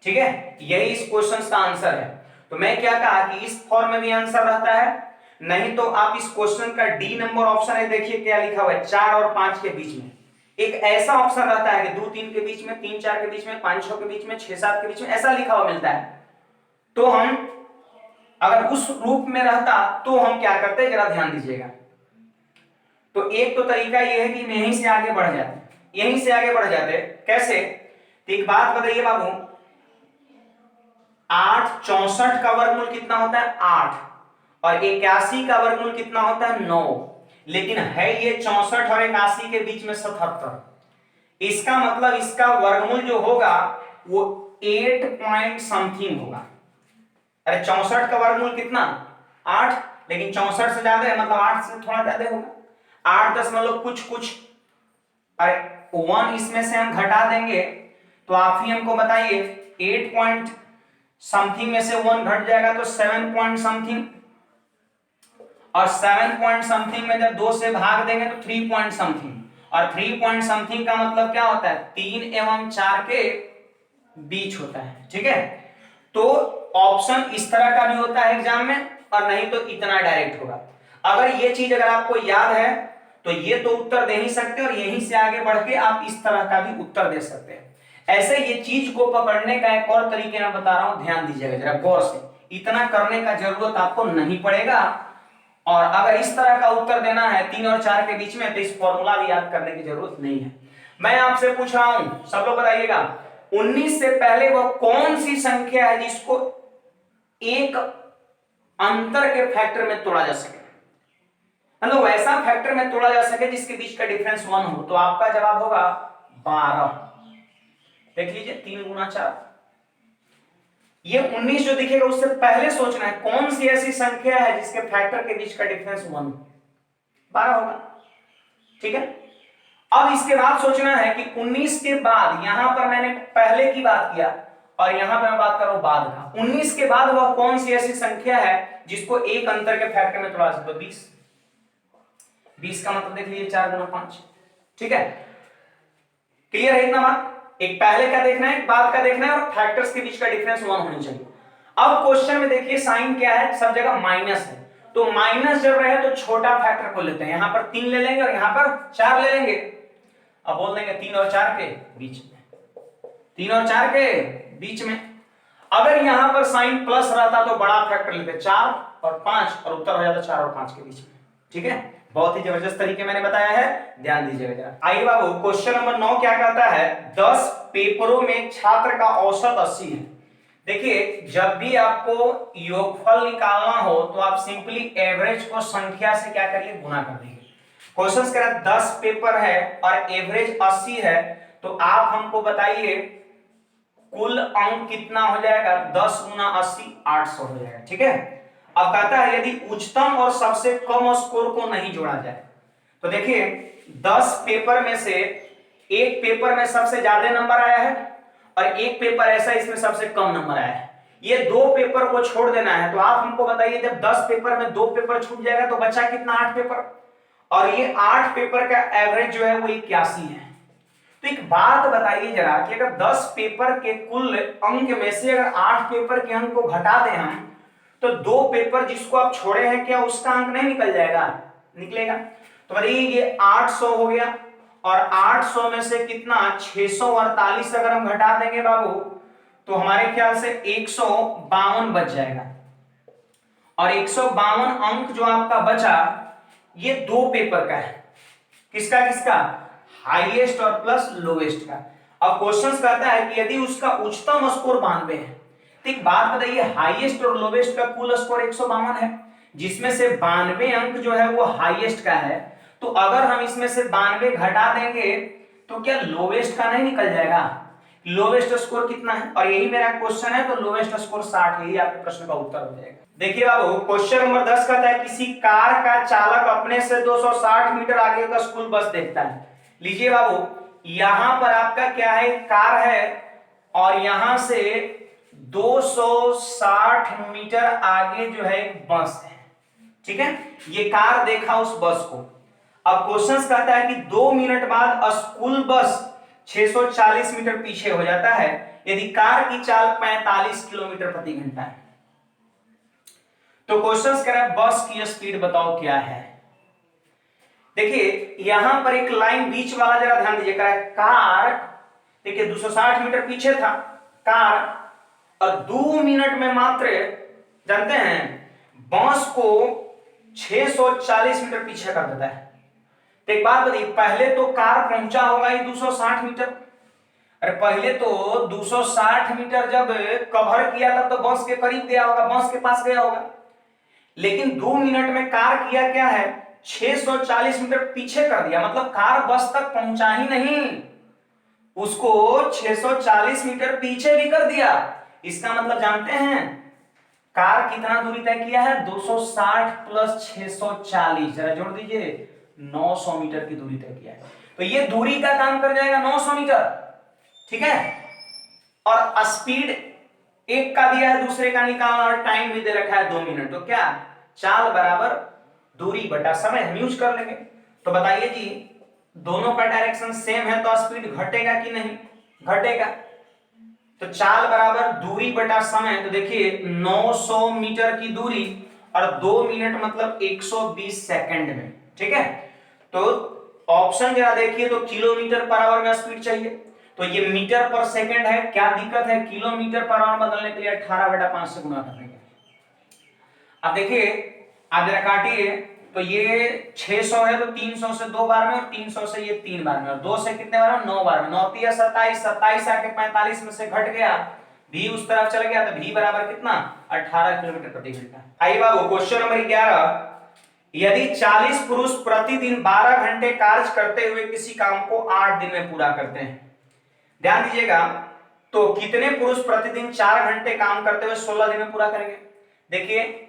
ठीक है, यही इस क्वेश्चन का आंसर है। तो मैं क्या कहा कि इस फॉर्म में भी आंसर रहता है, नहीं तो आप इस क्वेश्चन का डी नंबर ऑप्शन है, देखिए क्या लिखा हुआ है 4 और 5 के बीच में एक ऐसा ऑप्शन रहता है कि 2 3 के बीच में, 3 4 के बीच में, 5 6 के बीच में, 6 7 के बीच में, ऐसा लिखा हुआ मिलता है। तो हम अगर उस रूप में रहता तो हम क्या करते, जरा ध्यान दीजिएगा। तो एक तो तरीका यह है कि यहीं से आगे बढ़ जाते, यहीं से आगे बढ़ जाते कैसे, तो एक बात बताइए बाबू, 8 64 का वर्गमूल कितना होता है 8, और 81 का वर्गमूल कितना होता है 9, लेकिन है ये 64 और 81 के बीच में 77। इसका मतलब इसका वर्गमूल जो होगा वो 8 पॉइंट समथिंग होगा। अरे 64 का वर्गमूल कितना 8, लेकिन 64 से ज्यादा है, मतलब 8 से थोड़ा ज्यादा होगा, 8 दशमलव कुछ। अरे 1 इसमें से हम घटा देंगे तो आप ही हमको बताइए, 8 पॉइंट समथिंग में से 1 घट जाएगा तो 7 पॉइंट समथिंग, और 7 पॉइंट समथिंग में जब 2 से भाग देंगे तो 3 पॉइंट समथिंग, और 3 पॉइंट समथिंग का मतलब क्या होता है 3 एवं 4 के बीच होता है, ठीक है। तो ऑप्शन इस तरह का भी होता है एग्जाम में, और नहीं तो इतना डायरेक्ट होगा। अगर ये चीज अगर आपको याद है तो ये तो उत्तर दे ही सकते हैं, और यहीं से आगे बढ़ के आप इस तरह का भी उत्तर दे सकते हैं। ऐसे ये चीज को पकड़ने का एक और तरीके मैं बता रहा हूं, ध्यान दीजिएगा जरा गौर से, इतना करने का जरूरत आपको नहीं पड़ेगा। और अगर इस तरह का उत्तर देना है 3 और 4 के बीच में, तो इस फॉर्मूला भी याद करने की जरूरत नहीं है। मैं आपसे पूछ रहा हूं, सब लोग बताइएगा, 19 से पहले वह कौन सी संख्या है जिसको एक अंतर के फैक्टर में तोड़ा जा सके, मतलब वैसा फैक्टर में तोड़ा जा सके जिसके बीच का डिफरेंस 1 हो। तो आपका जवाब होगा 12। देख लीजिए 3 गुना 4, ये 19 जो दिखेगा उससे पहले सोचना है कौन सी ऐसी संख्या है जिसके फैक्टर के बीच का डिफरेंस 1 12 होगा, ठीक है। अब इसके बाद सोचना है कि 19 के बाद, यहां पर मैंने पहले की बात किया और यहां पर मैं बात कर रहा हूं बाद का, 19 के बाद वह कौन सी ऐसी संख्या है जिसको एक अंतर के फैक्टर में तोड़ा जा सकता है 20। 20 का मतलब देख लीजिए 4 गुना 5, ठीक है। क्लियर है इतना बात, एक पहले का देखना है, एक बाद का देखना है, और फैक्टर्स के बीच का डिफरेंस 1 होनी चाहिए। अब क्वेश्चन में देखिए साइन क्या है, सब जगह माइनस है, तो माइनस जब रहे तो छोटा फैक्टर को लेते हैं, यहां पर 3 ले लेंगे और यहां पर 4 ले लेंगे। अब बोल देंगे 3 और 4 के बीच में, 3 और 4 के बीच में। अगर यहां पर साइन प्लस रहता तो बड़ा फैक्टर लेते 4 और 5, और उत्तर हो जाता 4 और 5 के बीच में, ठीक है। बहुत ही जबरदस्त तरीके मैंने बताया है, ध्यान दीजिएगा जरा। आइए बाबू क्वेश्चन नंबर 9 क्या कहता है, 10 पेपरों में छात्र का औसत 80 है। देखिए जब भी आपको योगफल निकालना हो तो आप सिंपली एवरेज को संख्या से क्या करिए, गुना कर दीजिए। क्वेश्चन कह रहा है 10 पेपर है और एवरेज 80 है, तो आप हमको बताइए कुल अंक कितना हो जाएगा। 10 गुना 80 800 हो जाएगा। ठीक है, अब कहता है यदि उच्चतम और सबसे कम स्कोर को नहीं जोड़ा जाए, तो देखिए 10 पेपर में से एक पेपर में सबसे ज्यादा नंबर आया है और एक पेपर ऐसा इसमें सबसे कम नंबर आया है, ये दो पेपर को छोड़ देना है। तो आप हमको बताइए जब 10 पेपर में दो पेपर छूट जाएगा तो बचा कितना, 8 पेपर, और ये 8 पेपर का एवरेज जो है वो 81 है। तो एक बात बताइए जरा कि अगर 10 पेपर के कुल अंक में से अगर 8 पेपर के अंक को घटा दें हम, तो दो पेपर जिसको आप छोड़े हैं क्या उसका अंक नहीं निकल जाएगा, निकलेगा। तो बताइए ये 800 हो गया और 800 में से कितना 648 अगर हम घटा देंगे बाबू, तो हमारे ख्याल से 152 बच जाएगा। और 152 अंक जो आपका बचा ये दो पेपर का है, किसका किसका, हाईएस्ट और प्लस लोवेस्ट का। अब क्वेश्चन कहता है कि यदि उसका उच्चतम स्कोर 92 है, तो एक बात बताइए हाईएस्ट और लोवेस्ट का कुल स्कोर 152 है, जिसमें से 92 अंक जो है वो हाईएस्ट का है, तो अगर हम इसमें से 92 घटा देंगे तो क्या लोवेस्ट का नहीं निकल जाएगा। लोवेस्ट स्कोर कितना है, और यही मेरा क्वेश्चन है, तो लोवेस्ट स्कोर 60, यही आपके प्रश्न का उत्तर हो जाएगा। देखिए बाबू क्वेश्चन नंबर 10 कहता है किसी कार का चालक अपने से 260 मीटर आगे का स्कूल बस देखता है। लीजिए बाबू यहां पर आपका क्या है, कार है और यहां से 260 मीटर आगे जो है एक बस है। ठीक है, ये कार देखा उस बस को। अब क्वेश्चन कहता है कि 2 मिनट बाद स्कूल बस 640 मीटर पीछे हो जाता है यदि कार की चाल 45 किलोमीटर प्रति घंटा है। तो क्वेश्चन कह रहा है बस की स्पीड बताओ क्या है। देखिए यहां पर एक लाइन बीच वाला जरा ध्यान दीजिए, कार देखिए 260 मीटर पीछे था कार, और 2 मिनट में मात्र जानते हैं बस को 640 मीटर पीछे कर देता है। तो एक बात बताइए पहले तो कार पहुंचा होगा ही 260 मीटर, अरे पहले तो 260 मीटर जब कवर किया तब तो बस के करीब गया होगा, बस के पास गया होगा, लेकिन 2 मिनट में कार किया क्या है 640 मीटर पीछे कर दिया, मतलब कार बस तक पहुंचा ही नहीं, उसको 640 मीटर पीछे भी कर दिया। इसका मतलब जानते हैं कार कितना दूरी तय किया है, 260 प्लस 640, जरा जोड़ दीजिए 900 मीटर की दूरी तय किया है। तो ये दूरी का काम कर जाएगा 900 मीटर। ठीक है, और स्पीड एक का दिया है दूसरे का निकालना और टाइम भी दे रखा है 2 मिनट, तो क्या चाल बराबर दूरी बटा समय हम यूज कर लेंगे। तो बताइए जी दोनों का डायरेक्शन सेम है तो स्पीड घटेगा कि नहीं, घटेगा। तो चाल बराबर दूरी बटा समय, तो देखिए 900 मीटर की दूरी और 2 मिनट मतलब 120 सेकंड में। ठीक है, तो ऑप्शन जरा देखिए तो किलोमीटर पर आवर में स्पीड चाहिए, तो ये मीटर पर सेकंड है, क्या दिक्कत है, किलोमीटर पर आवर बदलने के लिए 18/5 से गुना कर देंगे। अब देखिए आप जरा काटिए, तो ये 600 है तो 300 से 2 बार में और 300 से ये 3 बार में और 2 से कितने बार में, 9 बार में। 9 3 27, 27 आके 45 में से घट गया, भी उस तरफ चला गया, तो भी बराबर कितना 18 किलोमीटर प्रति घंटा। आइए बाबू क्वेश्चन नंबर 11, यदि 40 पुरुष प्रतिदिन 12 घंटे कार्य करते हुए किसी काम को 8 दिन में पूरा करते हैं, ध्यान दीजिएगा, तो कितने पुरुष प्रतिदिन 4 घंटे काम करते हुए 16 दिन में पूरा करेंगे। देखिए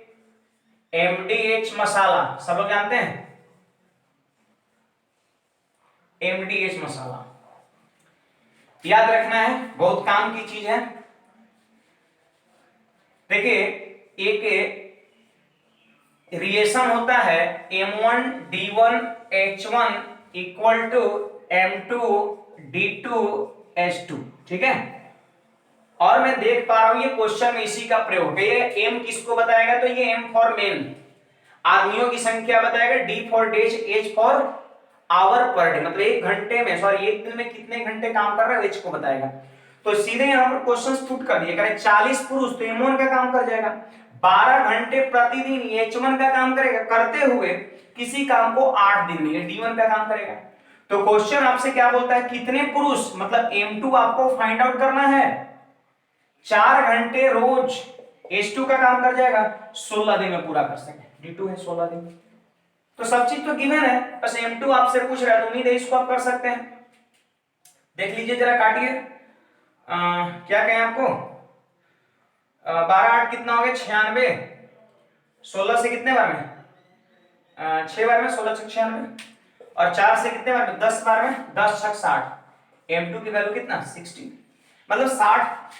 MDH मसाला सब लोग जानते हैं, MDH मसाला याद रखना है, बहुत काम की चीज है। देखिए एक रिलेशन होता है M1 D1 H1 equal to M2 D2 H2। ठीक है, और मैं देख पा रहा हूं ये क्वेश्चन में इसी का प्रयोग है। ये M किसको बताएगा, तो ये M फॉर मेन, आदमियों की संख्या बताएगा, D for days, H for hour per day, मतलब एक घंटे में सॉरी एक दिन में कितने घंटे काम कर रहा है H को बताएगा। तो सीधे यहां पर क्वेश्चन पुट कर दिए, करें 40 पुरुष तो M1 का काम कर जाएगा, 12 घंटे प्रतिदिन H1 का काम करेगा, करते हुए किसी काम को 8 दिन में D1 का काम करेगा। तो क्वेश्चन आपसे क्या बोलता है, कितने पुरुष, मतलब M2 आपको फाइंड आउट करना है, 4 घंटे रोज H2 का काम कर जाएगा, 16 दिन में पूरा कर सके। D2 है 16 दिन। तो सब चीज तो गिवन है, बस M2 आपसे पूछ रहा है, तो उम्मीद है इसको आप कर सकते हैं। देख लीजिए जरा, काटिए। क्या कहें आपको, 12 8 कितना हो गया, 96। 16 से कितने बार में, 6 बार में, 16 6 96। और 4 से कितने बार में, 10 बार में, 10 6 60। M2 की वैल्यू कितना, 60। मतलब 60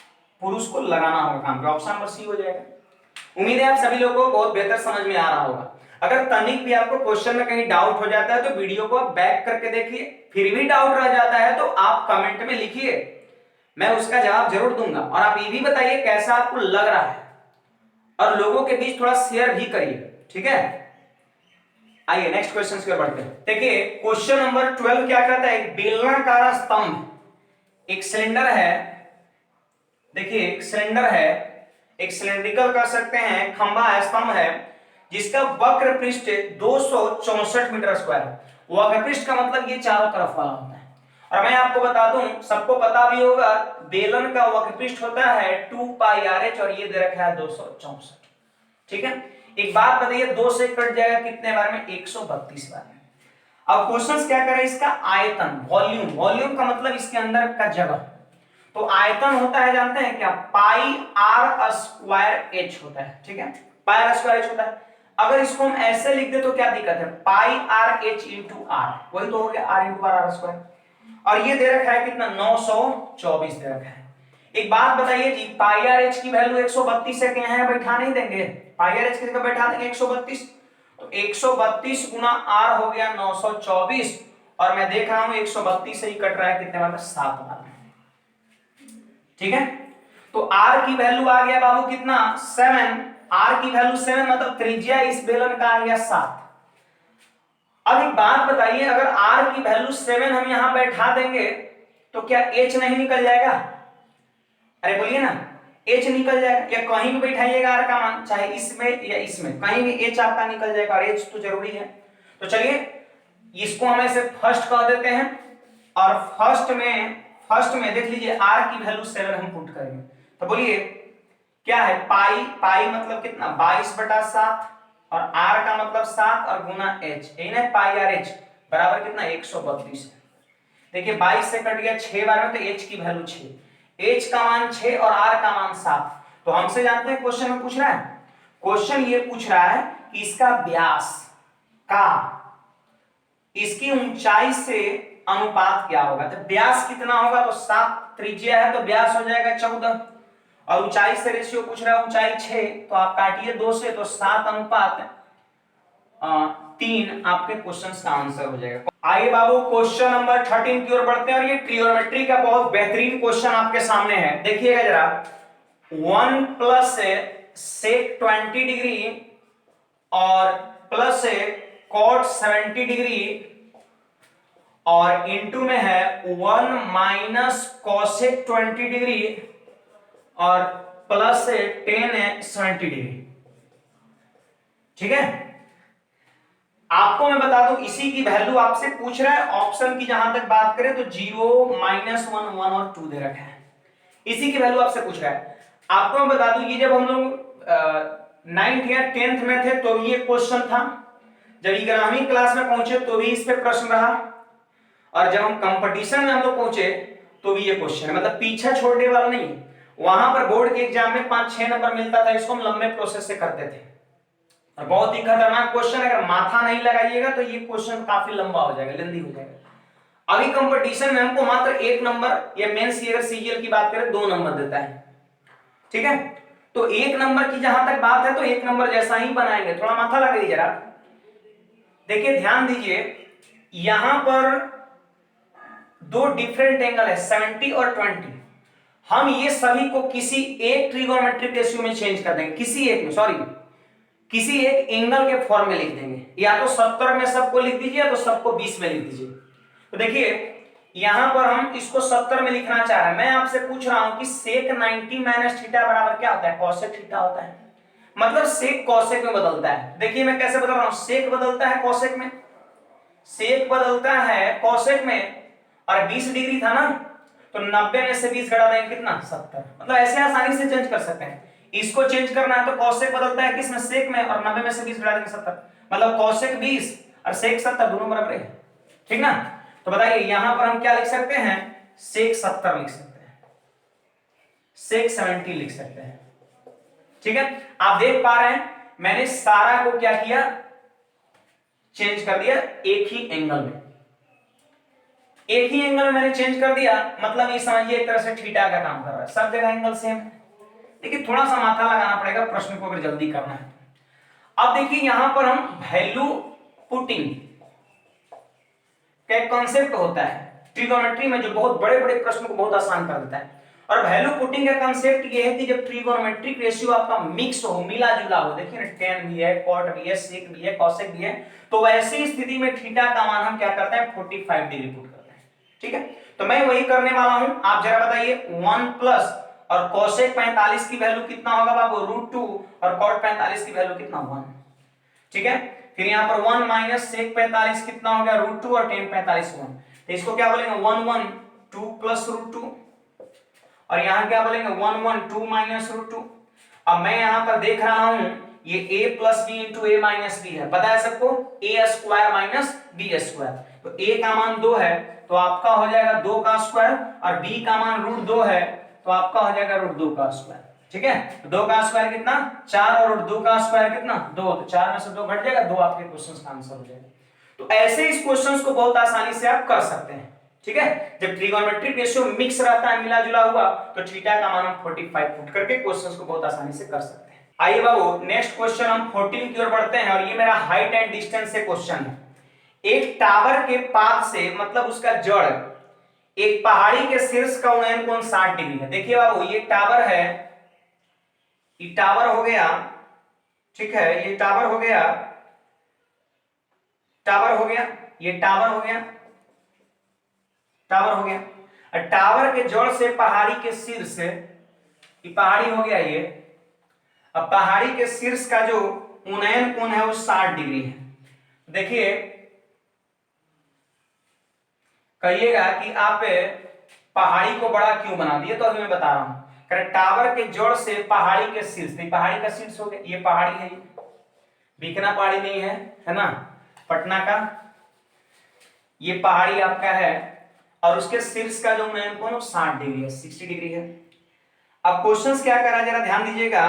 पुरुष को लगाना होगा काम पे। ऑप्शन नंबर सी हो जाएगा। उम्मीद है आप सभी लोगों को बहुत बेहतर समझ में आ रहा होगा। अगर तनिक भी आपको क्वेश्चन में कहीं डाउट हो जाता है तो वीडियो को आप बैक करके देखिए, फिर भी डाउट रह जाता है तो आप कमेंट में लिखिए, मैं उसका जवाब जरूर दूंगा। और आप ये भी बताइए कैसा आपको लग रहा है, और लोगों के बीच थोड़ा शेयर भी करिए, ठीक है। आइए नेक्स्ट क्वेश्चन की ओर बढ़ते हैं। देखिए क्वेश्चन नंबर 12 क्या कहता है, एक बेलनाकार स्तंभ, एक सिलेंडर है। देखिए एक सिलेंडर है, एक सिलेंड्रिकल कह सकते हैं खंभा है, स्तंभ है, जिसका वक्र पृष्ठ 264 मीटर स्क्वायर है। वक्र पृष्ठ का मतलब ये चारों तरफ वाला होता है। और मैं आपको बता दूं, सबको पता भी होगा, बेलन का वक्र पृष्ठ होता है 2 पाई RH, और ये दे रखा है 264। ठीक है, एक बात बताइए, 2 से कट जाएगा कितने बार में, 132 बार में। अब क्वेश्चन क्या करे, इसका आयतन, वॉल्यूम, वॉल्यूम का मतलब इसके अंदर का जगह। तो आयतन होता है, जानते हैं क्या, पाई R स्क्वायर H होता है। ठीक है, पाई R स्क्वायर H होता है। अगर इसको हम ऐसे लिख दे तो क्या दिक्कत है, पाई RH इंटू R, वही तो हो गया R इंटू R स्क्वायर। और ये दे रखा है कितना, 924 दे रखा है। एक बात बताइए जी, पाई RH की वैल्यू 132 है, यहाँ बैठा नहीं देंगे, पाई RH की जगह बैठा देंगे 132। तो 132 गुना R हो गया 924, और मैं देख रहा हूं 132 से ही कट रहा है कितने बार में, 7 बार में। ठीक है, तो R की वैल्यू आ गया बाबू कितना, 7। R की वैल्यू 7 मतलब त्रिज्या इस बेलन का आ गया 7। अब एक बात बताइए, अगर R की वैल्यू 7 हम यहां बैठा देंगे तो क्या H नहीं निकल जाएगा? अरे बोलिए ना, H निकल जाएगा। या कहीं भी बैठाइएगा R का मान, चाहे इसमें या इसमें, कहीं भी H आपका निकल जाएगा, और H तो जरूरी है। तो चलिए इसको हम ऐसे फर्स्ट कह देते हैं, और फर्स्ट में देख लीजिए R की वैल्यू 7 हम पुट करेंगे। तो बोलिए क्या है, पाई, पाई मतलब कितना, 22/7, और R का मतलब 7 और गुना H, यही ना, पाई RH बराबर कितना, 132 है। देखिए 22 से कट गया 6 बार में, तो H की वैल्यू 6, H का मान 6 और R का मान 7। तो हमसे जानते हैं क्वेश्चन में पूछ रहा है, क्वेश्चन ये पूछ रहा है कि इसका व्यास का इसकी ऊंचाई से अनुपात क्या होगा। तो व्यास कितना होगा, तो 7 त्रिज्या है तो व्यास हो जाएगा 14, और ऊंचाई से रेशियो पूछ रहा है, ऊंचाई 6, तो आप काटिए 2 से, तो 7 अनुपात 3 आपके क्वेश्चन का आंसर हो जाएगा। आइए बाबू क्वेश्चन नंबर 13 की ओर बढ़ते हैं, और ये ट्रिग्नोमेट्री का बहुत बेहतरीन क्वेश्चन आपके सामने है। देखिएगा जरा, 1 प्लस सेक 20 डिग्री और प्लस कॉट 70 डिग्री, और इनटू में है 1 माइनस कॉसेक 20 डिग्री और प्लस 10 70 डिग्री। ठीक है, आपको मैं बता दूं, इसी की वैल्यू आपसे पूछ रहा है। ऑप्शन की जहां तक बात करें तो 0 -1 1 और 2 दे रखा है, इसी की वैल्यू आपसे पूछ रहा है। आपको मैं बता दूं, ये जब हम लोग 9th या 10th में थे तो ये क्वेश्चन था, जब 11वीं क्लास में पहुंचे तो भी इस पे प्रश्न रहा, और जब हम कंपटीशन में हम लोग पहुंचे तो भी ये क्वेश्चन है। मतलब पीछा छोड़ने वाला नहीं। वहां पर बोर्ड के एग्जाम में 5-6 नंबर मिलता था, इसको हम लंबे प्रोसेस से करते थे, और बहुत ही खतरनाक क्वेश्चन, अगर माथा नहीं लगाइएगा तो ये क्वेश्चन काफी लंबा हो जाएगा, लेंदी हो जाएगा। अभी कंपटीशन में हमको मात्र 1 नंबर, या मेंस की अगर सीजीएल की बात करें 2 नंबर देता है। ठीक है, तो 1 नंबर की जहां तक बात है तो 1 नंबर जैसा ही बनाएंगे, थोड़ा माथा लगाइए जरा। देखिए ध्यान दीजिए, यहां पर 2 डिफरेंट एंगल है, 70 और 20। हम ये सभी को किसी एक ट्रिगोनोमेट्रिक रेशियो में चेंज कर देंगे, किसी एक में, सॉरी किसी एक एंगल के फॉर्म में लिख देंगे। या तो 70 में सबको लिख दीजिए, या तो सबको 20 में लिख दीजिए। तो देखिए यहां पर हम इसको 70 में लिखना चाह रहे हैं। मैं आपसे पूछ रहा हूं कि सेक 90 माइनस थीटा बराबर क्या होता है, कॉसेक थीटा होता है। मतलब सेक कॉसेक में बदलता है। देखिए मैं कैसे बदल रहा हूं, सेक बदलता है कॉसेक में, सेक बदलता है कॉसेक में, और 20 डिग्री था ना, तो 90 में से 20 घटा देंगे कितना 70। मतलब ऐसे आसानी से चेंज कर सकते हैं। इसको चेंज करना है तो कॉसेक बदलता है किसमें सेक में, और 90 में से 20 घटा देंगे 70, मतलब कॉसेक 20 और सेक 70 दोनों बराबर है, ठीक ना। तो बताइए यहां पर हम क्या लिख सकते हैं, सेक 70 लिख सकते हैं, सेक 70 लिख सकते हैं, ठीक है। आप देख पा रहे हैं मैंने सारा को क्या किया, चेंज कर दिया एक ही एंगल में, एक ही एंगल में मैंने चेंज कर दिया, मतलब ये समझिए एक तरह से थीटा का काम कर रहा है, सब जगह एंगल सेम है। देखिए थोड़ा सा माथा लगाना पड़ेगा प्रश्न को अगर जल्दी करना है। अब देखिए यहां पर हम वैल्यू पुटिंग का एक कॉन्सेप्ट होता है ट्रिगोनोमेट्री में, जो बहुत बड़े बड़े प्रश्नों को बहुत आसान कर देता है। और वैल्यू पुटिंग का कॉन्सेप्ट ये है कि जब ट्रिगोनोमेट्रिक रेशियो आपका मिक्स हो, मिला जुला हो, देखिए ना tan भी है, cot भी है, sec भी है, cosec भी है, तो वैसी स्थिति में थीटा का मान हम क्या करते हैं 45 डिग्री पुट करते हैं, ठीक है। तो मैं वही करने वाला हूं, आप जरा बताइए 1 प्लस और cosec 45 की वैल्यू कितना होगा बाबू √2 और cot 45 की वैल्यू कितना 1, ठीक है। फिर यहां पर 1 माइनस sec 45 कितना हो गया √2 और tan 45 1, तो इसको क्या बोलेंगे 1 1 2 प्लस √2, और यहां क्या बोलेंगे 1 1 2 माइनस √2। अब मैं यहां पर देख रहा हूं ये a plus B into A minus B है, पता है सबको a square minus B square, तो a का मान 2 है तो आपका हो जाएगा 2 का स्क्वायर, और b का मान √2 है तो आपका हो जाएगा √2 का स्क्वायर, ठीक है। तो 2 का स्क्वायर कितना 4 और √2 का स्क्वायर कितना 2, तो 4 में से 2 घट जाएगा, 2 आपके क्वेश्चन का आंसर हो जाएगा। तो ऐसे इस क्वेश्चंस को बहुत आसानी से आप कर सकते हैं, ठीक है। जब ट्रिगोनोमेट्रिक रेशियो मिक्स रहता है, मिला जुला हुआ, तो थीटा का मान हम 45 पुट करके क्वेश्चंस को बहुत आसानी से कर सकते हैं। आइए बाबू नेक्स्ट क्वेश्चन हम 14 की ओर बढ़ते हैं, और ये मेरा हाइट एंड डिस्टेंस से क्वेश्चन है। एक टावर के पाद से मतलब उसका जड़ एक पहाड़ी के शीर्ष का उन्नयन कोण 60 डिग्री है। देखिए बाबू ये टावर है, ये टावर हो गया, ठीक है, ये टावर हो गया, टावर हो गया, ये टावर हो गया, टावर हो गया, और टावर के जड़ से पहाड़ी के शीर्ष से, ये पहाड़ी हो गया ये, अब पहाड़ी के शीर्ष का जो उन्नयन कोण है वो 60 डिग्री है। देखिए कहिएगा कि आप पहाड़ी को बड़ा क्यों बना दिए, तो अभी मैं बता रहा हूं। टावर के जड़ से पहाड़ी के शीर्ष, पहाड़ी का शीर्ष हो गया, ये पहाड़ी है, बीकना पहाड़ी नहीं है ना, पटना का ये पहाड़ी आपका है, और उसके शीर्ष का जो उन्नयन कोण 60 डिग्री है, 60 डिग्री है। अब क्वेश्चंस क्या करा जरा ध्यान दीजिएगा,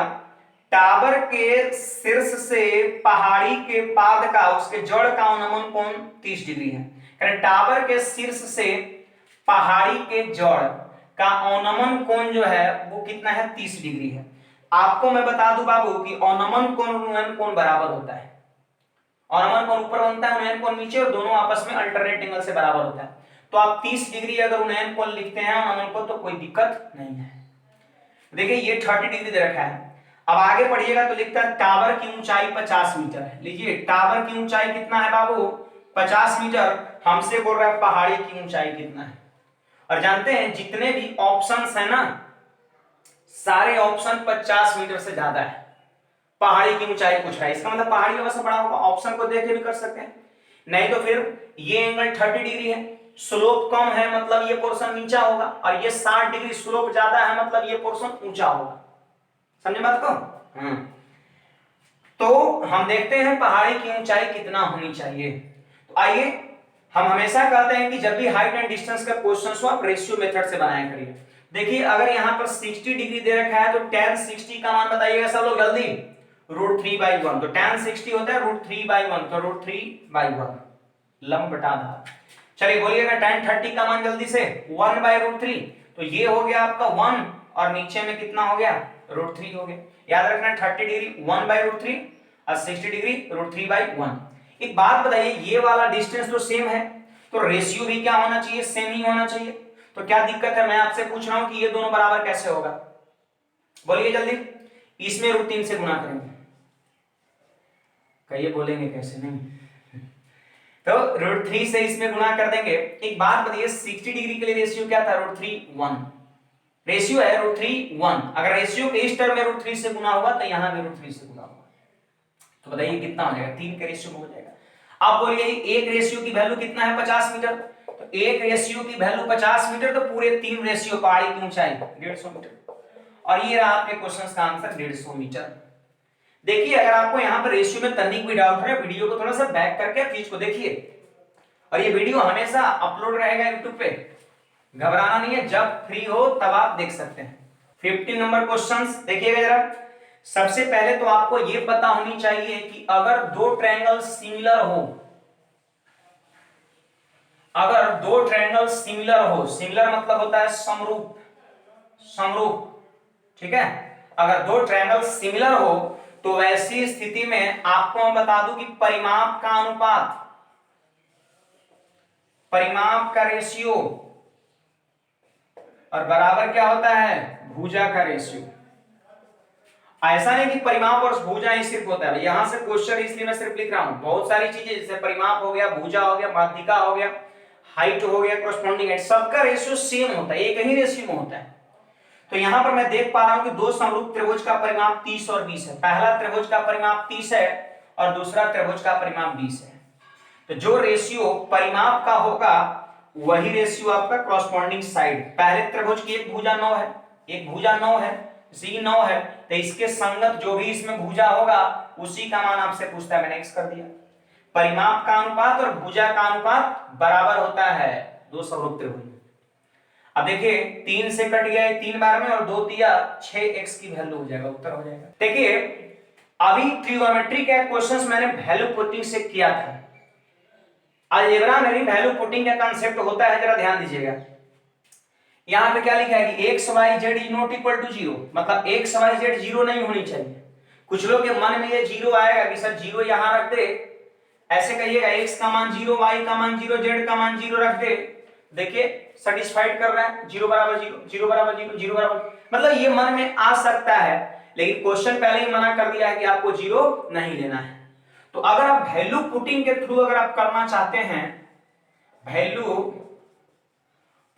टावर के शीर्ष से पहाड़ी के पाद का उसके जड़ का उन्नयन कोण 30 डिग्री है। टावर के शीर्ष से पहाड़ी के जड़ का अवनमन कोण जो है वो कितना है 30 डिग्री है। आपको मैं बता दूं बाबू कि अवनमन कोण और उन्नयन कोण बराबर होता है, अवनमन कोण ऊपर बनता है, उन्नयन कोण नीचे, और दोनों आपस में अल्टरनेट एंगल से बराबर होता है। तो आप 30 डिग्री अगर उन्नयन कोण लिखते हैं अवनमन कोण, तो कोई दिक्कत नहीं है। देखिए ये 30 डिग्री दे रखा है। अब आगे पढ़िएगा तो लिखता है टावर की ऊंचाई 50 मीटर है। लीजिए टावर की ऊंचाई कितना है बाबू 50 मीटर, हमसे बोल रहा है पहाड़ी की ऊंचाई कितना है। और जानते हैं जितने भी ऑप्शंस है ना, सारे ऑप्शन 50 मीटर से ज्यादा है। पहाड़ी की ऊंचाई पूछ रहा है, इसका मतलब पहाड़ी का वैसे बड़ा होगा, ऑप्शन को देख के भी कर सकते हैं। नहीं तो फिर ये एंगल 30 डिग्री है, स्लोप कम है मतलब ये पोर्शन नीचा होगा, और ये 60 डिग्री स्लोप ज्यादा है मतलब ये पोर्शन ऊंचा होगा। समझे बात को? तो हम देखते हैं पहाड़ी की ऊंचाई कितना होनी चाहिए। तो आइए हम हमेशा कहते हैं कि जब भी हाइट एंड डिस्टेंस का क्वेश्चन हो आप रेशियो मेथड से बनाया करिए। देखिए अगर यहां पर 60 डिग्री दे रखा है तो tan 60 का मान बताइएगा सब लोग जल्दी, √3/1, तो tan 60 होता है √3/1, तो √3/1 लंब बटा आधार। चलिए बोलिएगा tan 30 का मान जल्दी से 1/√3, तो ये हो गया आपका 1 और नीचे में कितना हो गया √3 हो गया। याद रखना 30 डिग्री 1/√3 और 60 डिग्री √3/1। एक बात बताइए, ये वाला डिस्टेंस तो सेम है, तो रेशियो भी क्या होना चाहिए, सेम ही होना चाहिए। तो क्या दिक्कत है, मैं आपसे पूछ रहा हूं कि ये दोनों बराबर कैसे होगा, बोलिए जल्दी। इसमें √3 से गुणा करेंगे, कहिए बोलेंगे कैसे, नहीं तो √3 से इसमें गुणा कर देंगे। एक बात बताइए 60 डिग्री के लिए रेशियो क्या था, √3 1 रेशियो है, √3 1। अगर रेशियो के इस टर्म में √3 से गुणा होगा तो यहां भी √3 से गुणा होगा, तो बताइए कितना हो जाएगा, 3 के रेशियो में हो जाएगा। अब बोलिए एक रेशियो की वैल्यू कितना है 50 मीटर, तो एक रेशियो की वैल्यू 50 मीटर, तो पूरे 3 रेशियो पहाड़ी की ऊंचाई 150 मीटर। और ये रहा आपके क्वेश्चन का आंसर 150 मीटर। देखिए अगर आपको यहाँ पर रेशियो में तनिक भी डाउट है, वीडियो को थोड़ा सा बैक करके चीज को देखिए। और ये वीडियो हमेशा अपलोड रहेगा यूट्यूब पे, घबराना नहीं है, जब फ्री हो तब आप देख सकते हैं। 15 नंबर क्वेश्चन देखिएगा जरा। सबसे पहले तो आपको ये पता होनी चाहिए कि अगर दो ट्रायंगल सिमिलर हो, अगर दो ट्रायंगल सिमिलर हो, सिमिलर मतलब होता है समरूप, समरूप, ठीक है। अगर दो ट्रायंगल सिमिलर हो तो वैसी स्थिति में आपको मैं बता दूं कि परिमाप का अनुपात, परिमाप का रेशियो और बराबर क्या होता है, भुजा का रेशियो। ऐसा नहीं कि परिमाप और भुजा ही सिर्फ होता है, यहां से क्वेश्चन इसलिए मैं सिर्फ लिख रहा हूं, बहुत सारी चीजें जैसे परिमाप हो गया, भुजा हो गया, माध्यिका हो गया, हाइट हो गया, कॉरस्पॉन्डिंग हाइट, सबका रेशियो सेम होता है, एक ही रेशियो में होता है। तो यहां पर मैं देख पा रहा हूं कि दो समरूप त्रिभुज का परिमाप 30 और 20 है। पहला त्रिभुज का परिमाप 30 है और दूसरा त्रिभुज का परिमाप 20 है। तो जो रेशियो परिमाप का होगा वही रेशियो आपका कॉरस्पॉन्डिंग साइड, पहले त्रिभुज की एक भुजा 9 है, एक भुजा 9 है, सी 9 है, तो इसके संगत जो भी इसमें भुजा होगा उसी का मान आपसे पूछता है, मैंने एक्स कर दिया। परिमाप का अनुपात और भुजा का अनुपात बराबर होता है दो समरूप त्रिभुज। अब देखिए 3 से कट गया 3 बार में और 2 दिया 6x की वैल्यू हो जाएगा, उत्तर हो जाएगा। देखिए अभी ट्रिगोनोमेट्री का क्वेश्चंस मैंने वैल्यू पुटिंग से किया था, अलजेब्रा में भी वैल्यू पुटिंग का कांसेप्ट होता है, जरा ध्यान दीजिएगा। यहां पे क्या लिखा है कि x y z is not equal to 0, मतलब x y z 0 नहीं होनी चाहिए। कुछ लोग के मन में ये 0 आएगा कि सर 0 यहां रख दे, ऐसे कहिएगा x का मान 0, y का मान 0, z का मान 0 रख दे, देखिए सेटिस्फाइड कर रहा है, 0 बराबर 0, 0 बराबर 0, 0 बराबर, मतलब ये मन में आ सकता है, लेकिन क्वेश्चन पहले ही मना कर दिया है कि आपको 0 नहीं लेना है। तो अगर आप वैल्यू पुटिंग के थ्रू अगर आप करना चाहते हैं, वैल्यू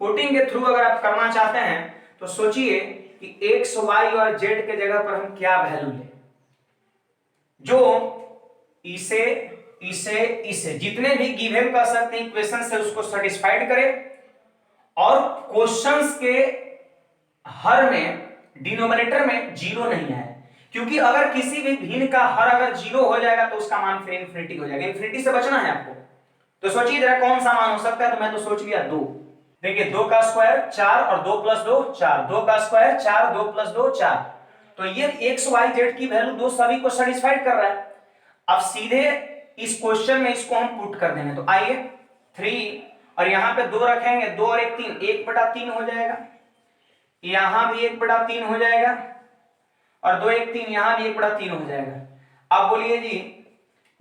पुटिंग के थ्रू अगर आप करना चाहते हैं तो सोचिए कि x y और z के जगह पर हम क्या वैल्यू लें जो इसे इसे इसे जितने भी गिवन कर सकते हैं इक्वेशन से उसको सेटिस्फाइड करे, और क्वेश्चंस के हर में डिनोमिनेटर में 0 नहीं है, क्योंकि अगर किसी भी भिन्न का हर अगर 0 हो जाएगा तो उसका मान फिर इन्फिनिटी हो जाएगा, इन्फिनिटी से बचना है आपको। तो सोचिए जरा कौन सा मान हो सकता है, तो मैं तो सोच लिया 2। देखिए 2 का स्क्वायर 4 और 2 प्लस 2 4, 2 का स्क्वायर 4, 2 प्लस 2 4, तो ये x y z की वैल्यू 2 सभी को सेटिस्फाइड कर रहा है। अब सीधे इस क्वेश्चन में इसको हम पुट कर देंगे, तो आइए 3 और यहां पे 2 रखेंगे, 2 और 1 3, 1/3 हो जाएगा, यहां भी 1/3 हो जाएगा, और 2 1 3, यहां भी 1/3 हो जाएगा। अब बोलिए जी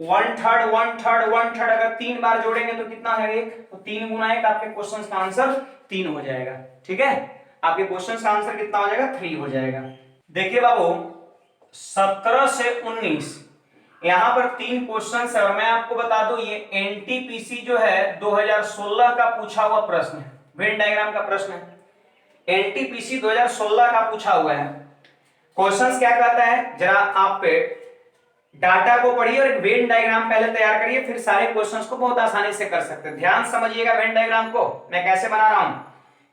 1/3 1/3 1/3 अगर 3 बार जोड़ेंगे तो कितना है 1, तो 3 गुना 1, आपके क्वेश्चन का आंसर 3 हो जाएगा। ठीक है, आपके क्वेश्चन का आंसर कितना हो जाएगा 3 हो जाएगा। देखिए बाबू 17 से 19 यहां पर 3 क्वेश्चन है, और मैं आपको बता दूं ये एनटीपीसी जो है 2016 का पूछा हुआ प्रश्न है, वेन डायग्राम का प्रश्न है, एनटीपीसी 2016 का पूछा हुआ है। क्वेश्चंस क्या कहता है, जरा आप पे डाटा को पढ़िए और एक वेन डायग्राम पहले तैयार करिए, फिर सारे क्वेश्चंस को बहुत आसानी से कर सकते हैं। ध्यान समझिएगा वेन डायग्राम को मैं कैसे बना रहा हूं।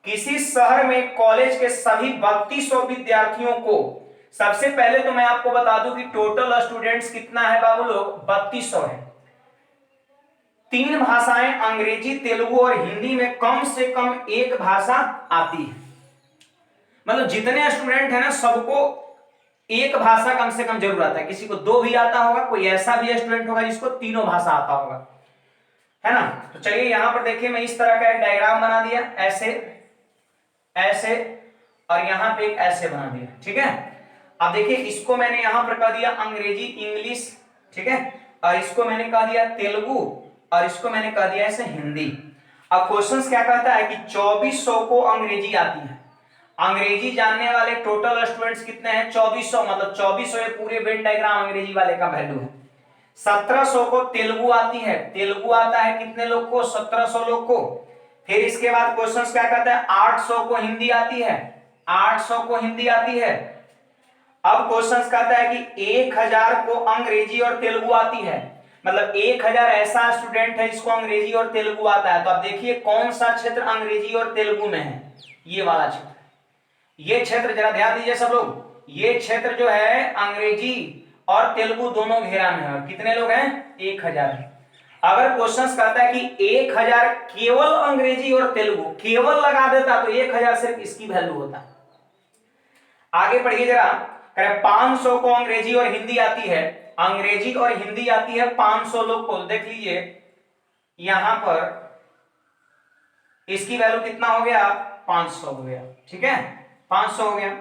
किसी शहर में कॉलेज के सभी 3200 विद्यार्थियों को, सबसे पहले तो मैं आपको बता दूं कि टोटल स्टूडेंट्स कितना है बाबू लोग, 3200 है। 3 भाषाएं अंग्रेजी, तेलुगु और हिंदी में कम से कम एक भाषा आती है, मतलब जितने स्टूडेंट है ना सबको एक भाषा कम से कम जरूर आता है, किसी को 2 भी आता होगा, कोई ऐसा भी स्टूडेंट होगा जिसको 3 भाषा आता होगा, है ना। तो चलिए यहां पर देखिए मैं इस तरह का एक डायग्राम बना दिया, ऐसे ऐसे, और यहां पे एक ऐसे बना दिया, ठीक है। अब देखिए इसको मैंने यहां पर कह दिया अंग्रेजी इंग्लिश, ठीक है, और इसको मैंने कह दिया तेलुगु, और इसको मैंने कह दिया ऐसे हिंदी। अब क्वेश्चंस क्या कहता है कि 2400 को अंग्रेजी आती है, अंग्रेजी जानने वाले टोटल स्टूडेंट्स कितने हैं 2400, मतलब 2400 ये पूरे वेन डायग्राम अंग्रेजी वाले का वैल्यू है। 1700 को तेलुगु आती है, तेलुगु आता है कितने लोग को, 1700 लोग को। फिर इसके बाद क्वेश्चंस क्या कहता है 800 को हिंदी आती है, 800 को हिंदी आती है। अब क्वेश्चंस कहता है कि 1000 को अंग्रेजी और तेलुगु आती है, मतलब 1000 ऐसा स्टूडेंट है जिसको अंग्रेजी और तेलुगु आता है। तो आप देखिए कौन सा क्षेत्र अंग्रेजी और तेलुगु में है, ये वाला क्षेत्र। ये क्षेत्र जरा ध्यान दीजिए सब लोग, ये क्षेत्र जो है अंग्रेजी और तेलुगु दोनों घेरा में है। और कितने लोग हैं? 1000 है। अगर क्वेश्चन कहता है कि 1000 केवल अंग्रेजी और तेलुगु, केवल लगा देता तो 1000 सिर्फ इसकी वैल्यू होता। आगे पढ़िए जरा, 500 को अंग्रेजी और हिंदी आती है, अंग्रेजी और हिंदी आती है 500 लोग को। देख लीजिए यहां पर इसकी वैल्यू कितना हो गया? 500 हो गया। ठीक है, 500 हो गया।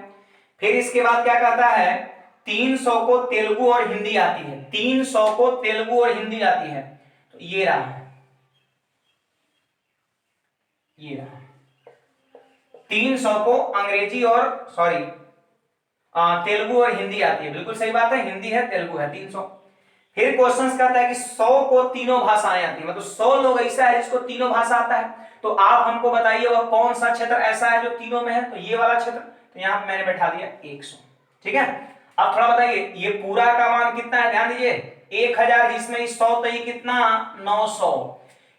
फिर इसके बाद क्या कहता है? 300 को तेलुगु और हिंदी आती है, 300 को तेलुगु और हिंदी आती है। तो ये रहा, ये रहा 300 को अंग्रेजी और तेलुगु और हिंदी आती है। बिल्कुल सही बात है, हिंदी है तेलुगु है 300। फिर क्वेश्चन कहता है कि 100 को तीनों भाषाएं आती है, मतलब 100 लोग ऐसा है जिसको तीनों भाषा आता है। तो आप हमको बताइए वह कौन सा क्षेत्र ऐसा है जो तीनों में है? तो ये वाला क्षेत्र। तो यहां मैंने बैठा दिया 100। ठीक है, अब थोड़ा बताइए ये पूरा का मान कितना है? ध्यान दीजिए, 1000 जिसमें 100 तो ये कितना? 900।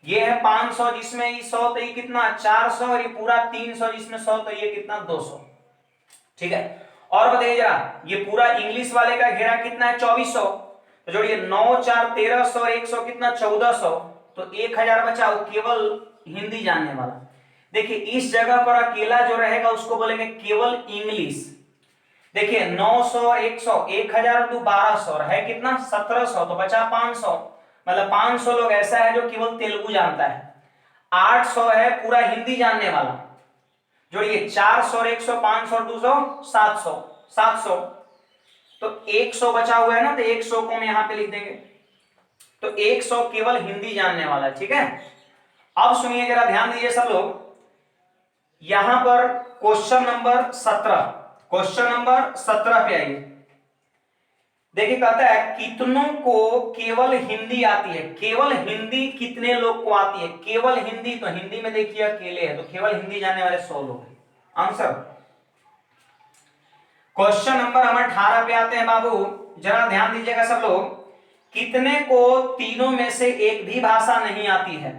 ये है 500 जिसमें 100 तो ये कितना? 400। और ये पूरा 300 जिसमें 100 तो ये कितना? 200। ठीक है, और बताइए जरा, ये पूरा इंग्लिश वाले का घेरा कितना है? 2400। तो जोड़िए 9 4 1300 और 100 कितना? 1400। तो 1000 बचा वो केवल हिंदी जानने वाला। देखिए इस जगह पर अकेला जो रहेगा उसको बोलेंगे केवल इंग्लिश। देखिए 900 और 100, 1000 और 1200 है कितना? 1700। तो बचा 500, मतलब 500 लोग ऐसा है जो केवल तेलुगु जानता है। 800 है पूरा हिंदी जानने वाला। जोड़िए 400 और 100, 500 और 200, 700, 700। तो 100 बचा हुआ है ना, तो 100 को हम यहां पे लिख देंगे। तो 100 केवल हिंदी जानने वाला है। ठीक है, अब सुनिए जरा, ध्यान दीजिए सब लोग, यहां पर क्वेश्चन नंबर 17, क्वेश्चन नंबर 17 पे आइए। देखिए कहता है कितनों को केवल हिंदी आती है? केवल हिंदी कितने लोग को आती है? केवल हिंदी, तो हिंदी में देखिए अकेले है, तो केवल हिंदी जानने वाले 100 लोग हैं। आंसर क्वेश्चन नंबर हम 18 पे आते हैं बाबू, जरा ध्यान दीजिएगा सब लोग। कितने को तीनों में से एक भी भाषा नहीं आती है?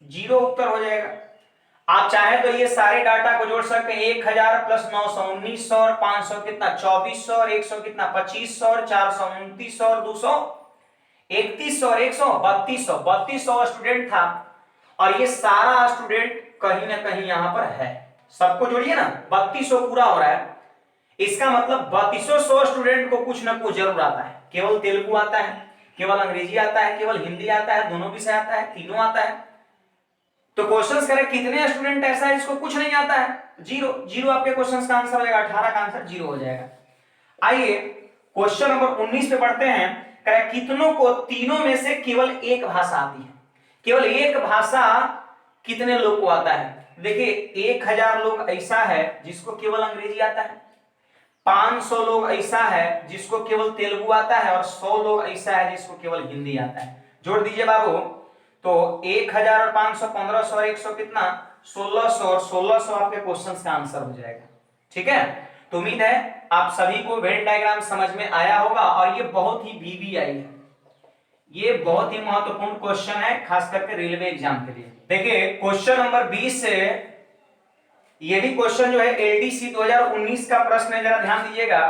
0 उत्तर हो जाएगा। आप चाहे तो ये सारे डाटा को जोड़ सकते हैं। 1000 प्लस 900 1900 और 500 कितना? 2400 और 100 कितना? 2500 और 400 2900 और 200 3100 और 100 3200। 3200 स्टूडेंट था और ये सारा स्टूडेंट कहीं ना कहीं यहां पर है। सबको जोड़िए ना, 3200 पूरा हो रहा है। इसका मतलब 3200 स्टूडेंट को कुछ ना कुछ जरूर आता है। केवल तेलुगु आता है, केवल अंग्रेजी आता है, केवल हिंदी आता है, दोनों विषय आता है, तीनों आता है। तो क्वेश्चंस करें कितने स्टूडेंट ऐसा है जिसको कुछ नहीं आता है? 0। 0 आपके क्वेश्चंस का आंसर हो जाएगा, 18 का आंसर 0 हो जाएगा। आइए क्वेश्चन नंबर 19 पे बढ़ते हैं। करें कितनों को तीनों में से केवल एक भाषा आती है? केवल एक भाषा कितने लोग को आता है? देखिए 1000 लोग ऐसा है जिसको केवल अंग्रेजी आता है, 500 लोग ऐसा है जिसको केवल तेलुगु आता है, और 100 लोग ऐसा है जिसको केवल हिंदी आता है। जोड़ दीजिए बाबू, तो 1000 और 500 1500 और 100 कितना? 1600 और 1600 आपके क्वेश्चन का आंसर हो जाएगा। ठीक है, तो उम्मीद है आप सभी को वेन डायग्राम समझ में आया होगा। और ये बहुत ही VVI है, ये बहुत ही महत्वपूर्ण क्वेश्चन है खास करके रेलवे एग्जाम के लिए। देखिए क्वेश्चन नंबर 20 से ये भी क्वेश्चन जो है LDC 2019 का प्रश्न है, जरा ध्यान दीजिएगा।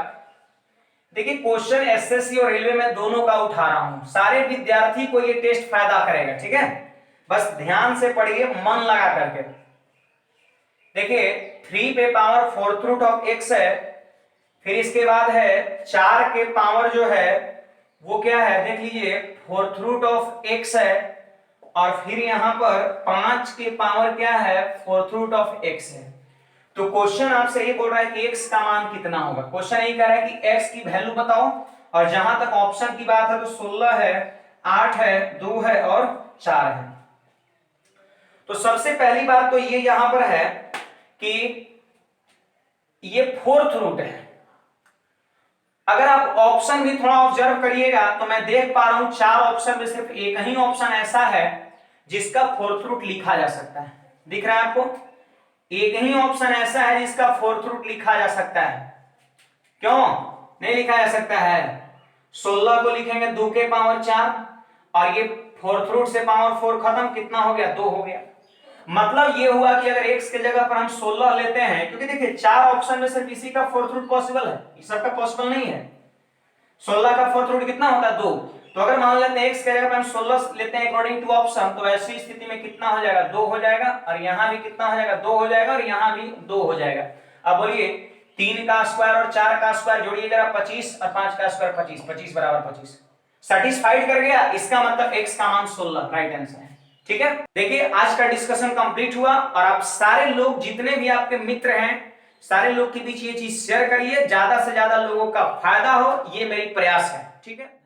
देखिए क्वेश्चन एसएससी और रेलवे में दोनों का उठा रहा हूं, सारे विद्यार्थी को ये टेस्ट फायदा करेगा। ठीक है, बस ध्यान से पढ़िए, मन लगा करके। देखिए 3 पे power 4th root of x है, फिर इसके बाद है 4 के पावर जो है वो क्या है? देख लीजिए 4th रूट ऑफ x है, और फिर यहां पर 5 के पावर क्या है? 4th रूट ऑफ x है। तो क्वेश्चन आपसे ये बोल रहा है कि x का मान कितना होगा। क्वेश्चन यही कह रहा है कि x की वैल्यू बताओ, और जहां तक ऑप्शन की बात है तो 16 है, 8 है, 2 है और 4 है। तो सबसे पहली बात तो ये यहां पर है कि ये 4th रूट है। अगर आप ऑप्शन भी थोड़ा ऑब्जर्व करिएगा तो मैं देख पा रहा हूं 4 ऑप्शन में सिर्फ एक ही ऑप्शन ऐसा है जिसका 4th रूट लिखा जा सकता है। दिख रहा है आपको? एक ही ऑप्शन ऐसा है जिसका 4th रूट लिखा जा सकता है। क्यों नहीं लिखा जा सकता है? 16 को लिखेंगे 2 के पावर 4 और ये फोर्थ रूट से पावर 4 खत्म, कितना हो गया 2 हो गया। मतलब ये हुआ कि अगर x के जगह पर हम 16 लेते हैं, क्योंकि देखिए 4 ऑप्शन में सिर्फ इसी का फोर्थ रूट पॉसिबल है, इस सबका पॉसिबल नहीं है। 16 का फोर्थ रूट कितना होता है 2, तो अगर मान लेते हैं x के जगह पर हम 16 लेते हैं अकॉर्डिंग टू ऑप्शन, तो ऐसी स्थिति में कितना हो जाएगा 2 हो जाएगा, और यहां भी कितना हो जाएगा 2 हो जाएगा, और यहां भी 2 हो जाएगा। अब बोलिए 3 का स्क्वायर और 4 का स्क्वायर जोड़िए जरा 25 और 5 का स्क्वायर 25, 25 बराबर 25, सेटिस्फाइड कर गया, इसका मतलब x का मान 16 राइट आंसर है। ठीक है, देखिए आज का डिस्कशन कंप्लीट हुआ और आप सारे लोग जितने भी आपके मित्र हैं सारे लोग के बीच ये चीज शेयर करिए, ज्यादा से ज्यादा लोगों का फायदा हो, ये मेरी प्रयास है। ठीक है।